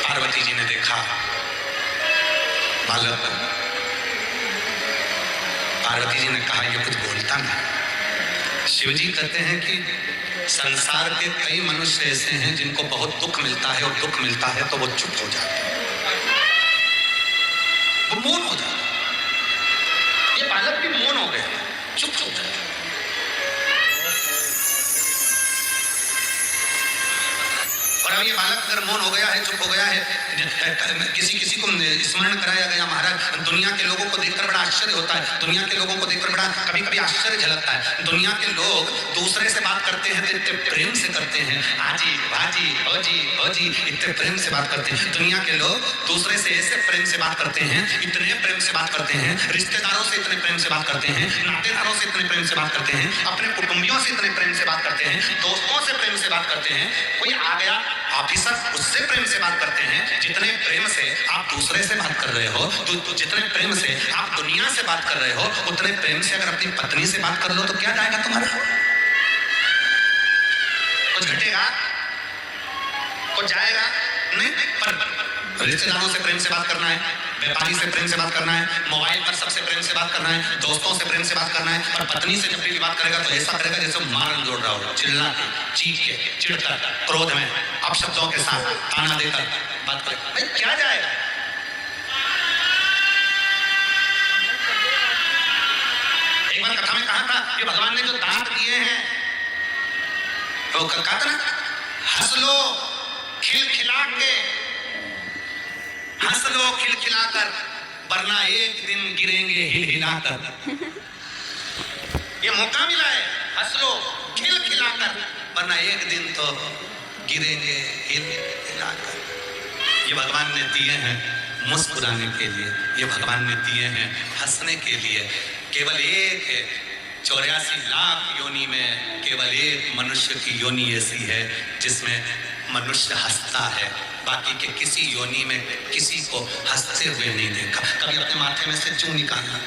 पार्वती जी ने देखा बालक, पार्वती जी ने कहा ये कुछ बोलता नहीं। शिवजी कहते हैं कि संसार के कई मनुष्य ऐसे हैं जिनको बहुत दुख मिलता है, और दुख मिलता है तो वो चुप हो जाते हैं, वो मौन हो जाता है। ये बालक भी मौन हो गया, चुप हो जाता है। और अब ये बालक अगर मौन हो गया है, चुप हो गया है, किसी को स्मरण कराया गया महाराज, दुनिया के लोगों को देखकर बड़ा आश्चर्य होता है, दुनिया के लोगों को देखकर बड़ा कभी कभी आश्चर्य झलकता है। दुनिया के लोग दूसरे से बात करते हैं तो इतने प्रेम से करते हैं, आजी भाजी ओजी ओजी, इतने प्रेम से बात करते हैं। दुनिया के लोग दूसरे से ऐसे प्रेम से बात करते हैं, इतने प्रेम से बात करते हैं, रिश्तेदारों से इतने प्रेम से बात करते हैं, नातेदारों से इतने प्रेम से बात करते हैं, अपने कुटुंबियों से इतने प्रेम से बात करते हैं, दोस्तों से प्रेम से बात करते हैं। कोई आ गया ऑफिसर, उससे प्रेम से बात करते हैं जितने प्रेम से आप दूसरे से बात कर रहे हो, तो जितने प्रेम से आप दुनिया से बात कर रहे हो, उतने प्रेम से अगर अपनी पत्नी से बात कर लो तो क्या जाएगा तुम्हारा? कुछ घटेगा? कुछ जाएगा नहीं। पर रिश्तेदारों से प्रेम से बात करना है, व्यापारी से प्रेम से बात करना है, मोबाइल पर सबसे प्रेम से बात करना है, दोस्तों से प्रेम से बात करना है। और पत्नी से जब भी बात करेगा तो ऐसा करेगा जैसे मारन जोड़ रहा हो, चिल्ला के, चीख के, चिढ़कर, क्रोध में, अपशब्दों के साथ, ताना देकर बात करेगा। भाई क्या जाएगा? एक बार कथा में कहा था कि भगवान ने जो दांत दिए हैं, वो कहा था ना, हंस लो खिलखिला के, हंस लो खिलखिलाकर, वरना एक दिन गिरेंगे हिलहिलाकर। ये मौका मिला है, हंस लो खिलखिलाकर, वरना एक दिन तो गिरेंगे हिलहिलाकर। ये भगवान ने दिए हैं मुस्कुराने के लिए, ये भगवान ने दिए हैं हंसने के लिए। केवल एक 84 लाख योनि में केवल एक मनुष्य की योनि ऐसी है जिसमें मनुष्य हंसता है, बाकी के किसी योनि में किसी को हंसते हुए नहीं देखा। कभी अपने माथे में से जूं निकालना,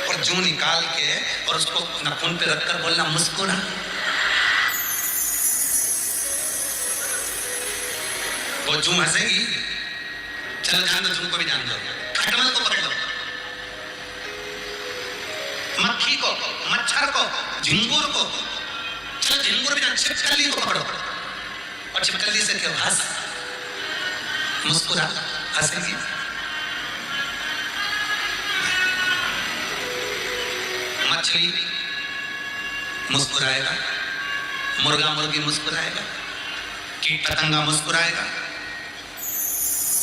और जूं निकाल के और उसको नाखून पे रखकर बोलना मुस्कुरा। वो जूं हंसेगी, चलो जान दो, जूं को भी जान दो, खटमल को पकड़ लो, मक्खी को, मच्छर को, झिंगुर को, चलो झिंगुर भी जान, छिपकली को पकड़ो, और छिपकली से क्यों हंस, मुस्कुरा, हंसेगी। मछली मुस्कुराएगा, मुर्गा मुर्गी मुस्कुराएगा, कीट पतंगा मुस्कुराएगा।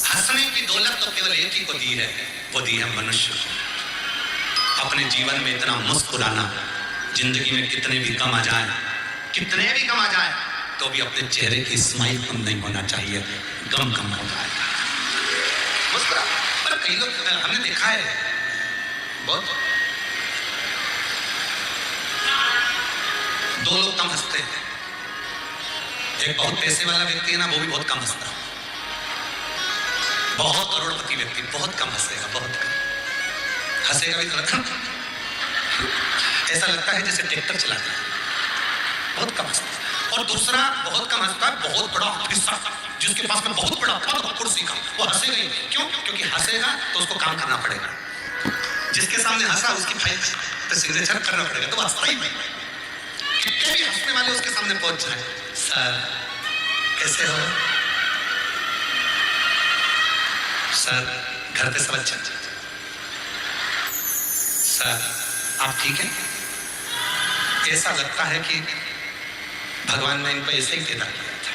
हंसने की दौलत तो केवल एक ही को दी है, वो दी है मनुष्य को। अपने जीवन में इतना मुस्कुराना, जिंदगी में कितने भी कम आ जाए, कितने भी कम आ जाए, तो भी अपने चेहरे की स्माइल कम नहीं होना चाहिए, गम कम हो जाएगा। मुस्कुरा। पर कई लोग हमने देखा है, बहुत दो लोग कम हंसते हैं। एक बहुत पैसे वाला व्यक्ति है ना, वो भी बहुत कम हंसता है। बहुत करोड़पति व्यक्ति बहुत कम हंसेगा, बहुत कम हंसेगा भी तो ऐसा लगता है जैसे ट्रैक्टर चला रहा है, बहुत कम हंसता है। और दूसरा बहुत कम हंसता है, बहुत बड़ा ऑफिसर जिसके पास में बहुत बड़ा पद और कुर्सी का, वो हंसेगा ही। क्यों? क्योंकि हंसेगा तो उसको काम करना पड़ेगा। जिसके सामने हंसा उसकी फाइल पे सिग्नेचर करना पड़ेगा, तो हंसता ही नहीं। कितने भी हंसने वाले उसके सामने पहुंच जाए, सर कैसे हो, सर घर पे सब अच्छा, सर आप ठीक हैं। ऐसा लगता है कि भगवान ने इनको ऐसे ही पैदा किया था।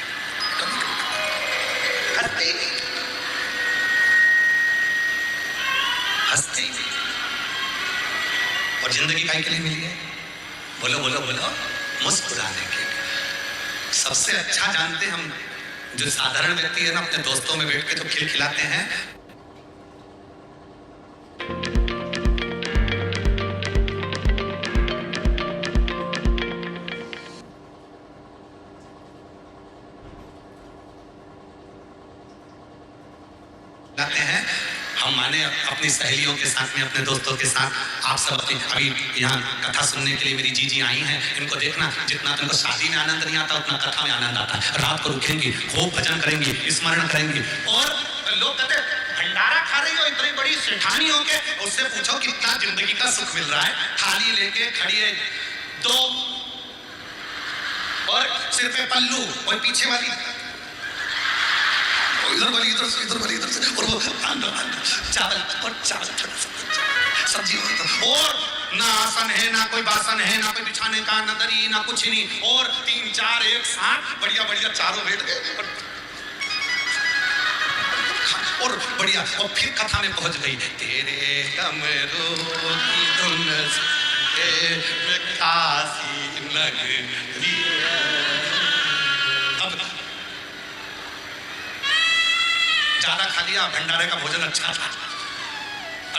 हंसते ही नहीं, हंसते ही नहीं। और जिंदगी काहे के लिए मिली है? बोलो बोलो बोलो, मुस्कुराने के लिए। सबसे अच्छा जानते हम जो साधारण व्यक्ति है ना, अपने दोस्तों में बैठ के जो खिलखिलाते हैं, हम माने अपनी सहेलियों के साथ में, अपने दोस्तों के साथ। आप सब अभी यहाँ कथा सुनने के लिए मेरी जीजी आई हैं, इनको देखना, जितना तुमको शादी में आनंद नहीं आता उतना कथा में आनंद आता है। रात को रुकेंगी, खूब भजन करेंगी, स्मरण करेंगी। और लोग कहते हैं भंडारा खा रही हो इतनी बड़ी सेठानी हो के, उससे पूछो कितना जिंदगी का सुख मिल रहा है। थाली लेके खड़ी है 2 और सिर पे पल्लू और पीछे वाली इधर वाली इधर से और वो अंदर चावल और चावल सब्जी और ना आसन है ना कोई बासन है ना कोई बिछाने का ना दरी ना कुछ नहीं और 3 4 एक साथ बढ़िया बढ़िया चारों बैठ गए और बढ़िया और फिर कथा में पहुंच गई तेरे कमरों की धुन से मैं काशी नगरी अब ज्यादा खा लिया भंडारे का भोजन अच्छा था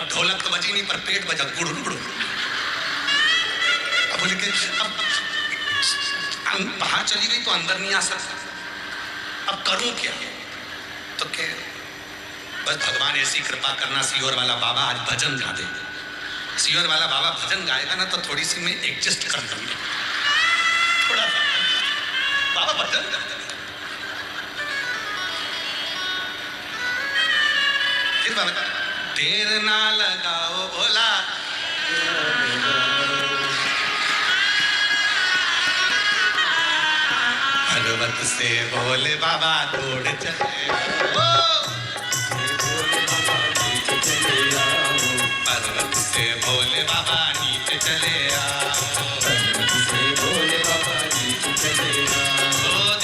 अब ढोलक तो बजी नहीं पर पेट बजा गुड़ू गुड़ू अब बोले कि अब बाहर चली गई तो अंदर नहीं आ सकता अब करूं क्या तो क्या बस भगवान ऐसी कृपा करना सीहोर वाला बाबा आज भजन गा दे सीहोर वाला बाबा भजन गाएगा ना तो थोड़ी सी मैं एडजस्ट कर दूंगी थोड़ा बाबा भजन गा फिर बाबा देर ना लगाओ बोला पर्वत से बोले बाबा दौड़ चले पर्वत से बोले बाबा नीचे चले आओ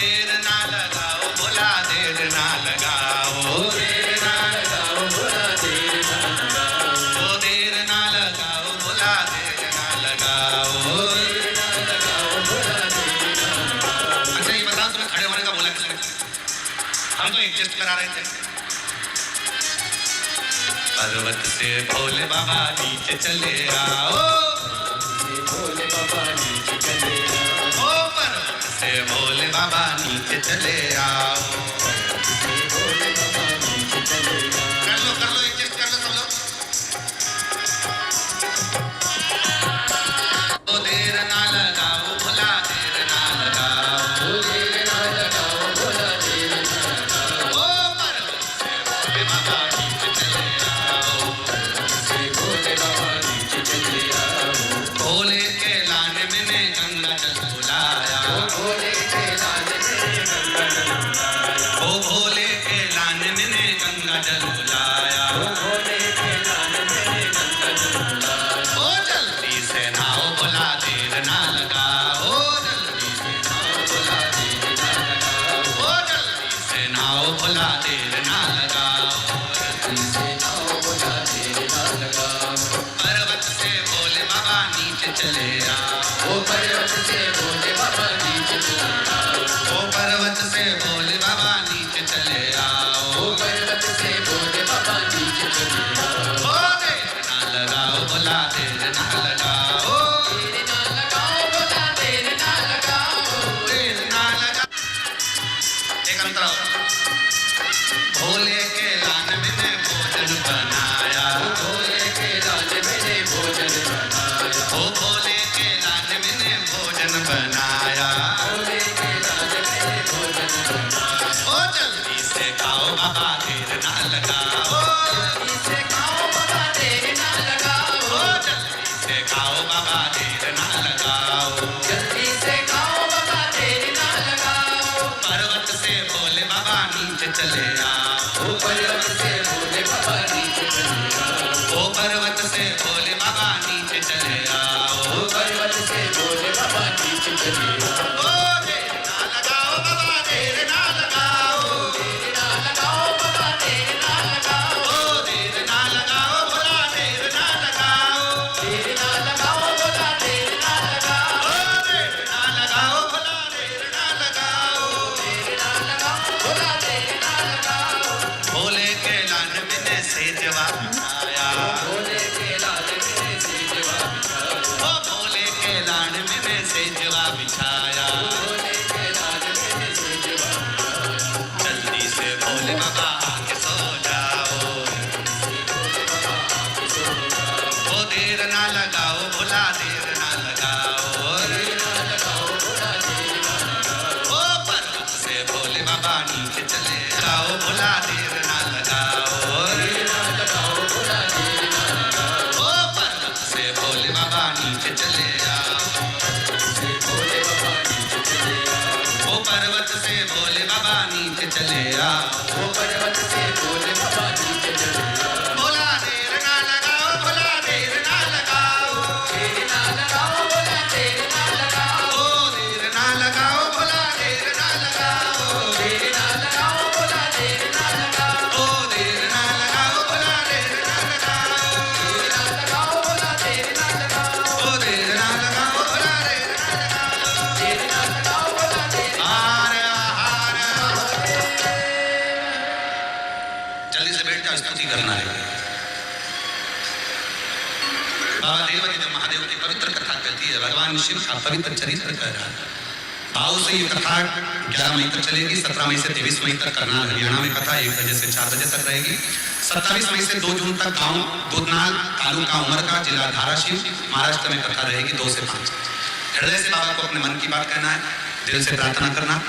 देर ना लगाओ बोला देर ना लगाओ देर ना लगाओ बोला देर ना लगाओ देर ना लगाओ बोला देर ना लगाओ देर ना लगाओ बोला देर ना लगाओ। अच्छा ये बताओ तुम्हें खड़े होने का बोला किसने हम तो एडजस्ट करा रहे थे पर्वत से भोले बाबा नीचे चले आओ भोले बाबा नीचे चले आओ पर्वत से भोले बाबा नीचे चले आओ भोले बाबा नीचे चले आओ कर लो एडजस्ट कर लो सब लोग देर ना लगाओ भोला देर ना लगाओ देर ना लगाओ भोला देर ना लगाओ पर्वत से भोले बाबा नीचे चले भोले के लाने मैंने गंगा जल बुलाया भोले के लाने मैंने गंगा जल बुलाया ओ भोले के लाने मैंने गंगा जल बुलाया भोले के लाने मैंने गंगा जल बुलाया ओ जल्दी से नाओ बोला देर ना लगाओ जल्दी से नाओ बोला देर ना लगाओ ओ जल्दी से नाओ बोला देर ना लगाओ जल्दी से नाओ बोला देर ना लगाओ पर्वत से भोले बाबा नीचे चले आओ ओ पर्वत से भोले बाबा नीचे चले आओ ओ पर्वत से भोले बाबा नीचे चले आओ ओ पर्वत से भोले बाबा नीचे चले आओ ओ देर ना लगाओ बोला देर ना लगाओ देर ना लगाओ बोला देर ना लगाओ देर ना लगाओ एक अंतरा भोले के लान मैंने भोजन बनाया भोले के लान मैंने भोजन बनाया ओ भोले के लान मैंने भोजन बनाया भोले के लान मैंने भोजन बनाया ओ जल्दी से खाओ बाबा देर ना लगाओ जल्दी से खाओ बाबा देर ना लगाओ जल्दी से खाओ बाबा देर ना लगाओ जल्दी से खाओ बाबा देर ना लगाओ पर्वत से भोले बाबा नीचे चले आओ ओ पर्वत से भोले बाबा नीचे चले आओ ओ पर्वत से भोले बाबा नीचे चले आओ ओ पर्वत से भोले बाबा नीचे चले आओ ओ देर ना लगाओ बाबा देर ना लगाओ देर ना लगाओ बाबा देर ना लगाओ ओ देर ना लगाओ भोला देर ना लगाओ देर ना लगाओ भोला देर ना लगाओ ओ देर ना लगाओ भोला देर ना लगाओ देर ना लगाओ भोला देर ना लगाओ भोले के लान मैंने सेजवा बिछाया भोले के लान मैंने सेजवा बिछाया ओ भोले के लान मैंने सेजवा बिछाया भगवान शिव का पवित्र चरित्र कह रहा है। भाव से ये कथा 11 मई तक चलेगी, 17 मई से 23 मई तक करनाल हरियाणा में कथा 1 बजे से 4 बजे तक रहेगी। 27 मई से 2 जून तक गांव दुधनाल, तालुका उमरगा, जिला धाराशिव, महाराष्ट्र में कथा रहेगी 2 से 5। हृदय से बाबा को अपने मन की बात कहना है, दिल से प्रार्थना करना।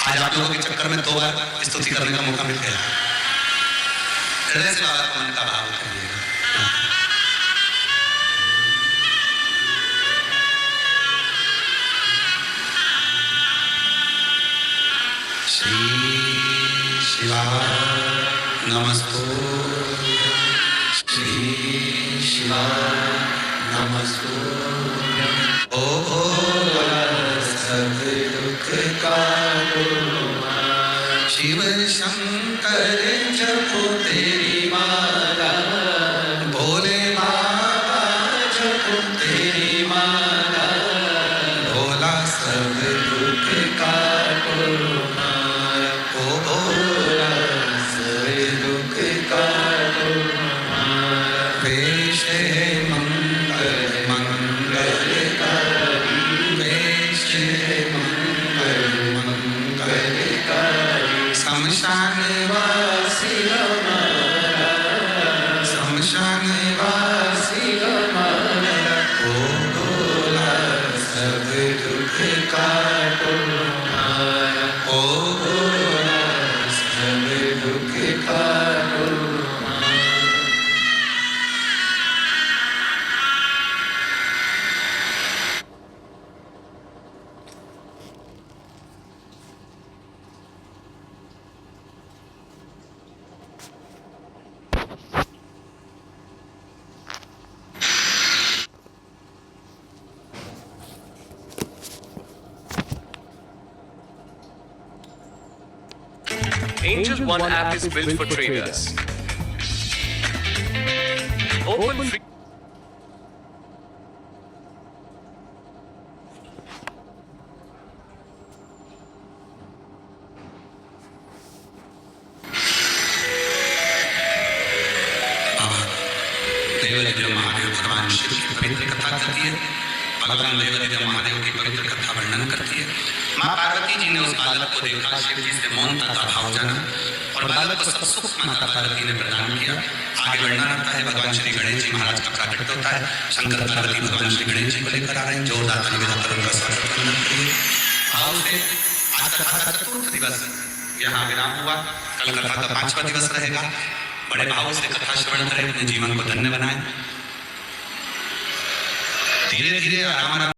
आज आप लोगों के चक्कर में 2 बार स्तुति करने का मौका मिल गया। हृदय से बाबा को मन का भाव करिएगा। श्री शिवाय नमस्तुभ्यं, श्री शिवाय नमस्तुभ्यं। ओ सब दुख काटो शिव शंकर जपो तेरी माला, भोले बाबा जपो तेरी माला, भोला सब दुख काटो Angel One app is built for traders. Open free. देवदेव महादेव भगवान शिव की पवित्र कथा करती है। भगवान देवदेव महादेव की पवित्र कथा वर्णन करती है। माँ पार्वती जी ने उस बालक को देखा, शिव जी से मौनता का भाव जाना और बालक को सब सुख माता पार्वती ने प्रदान किया। आगे वर्णन आता है, भगवान श्री गणेश जी महाराज का प्राकट्य होता है। शंकर पार्वती भगवान श्री गणेश जी को लेकर आ रहे हैं। जोरदार निवेदन करूंगा, स्वागत करना चाहिए। भाव से आज कथा का चतुर्थ दिवस यहाँ विराम हुआ। कल कथा का 5वां दिवस रहेगा। बड़े भाव से कथा श्रवण करें, अपने जीवन को धन्य बनाएं। धीरे धीरे आराम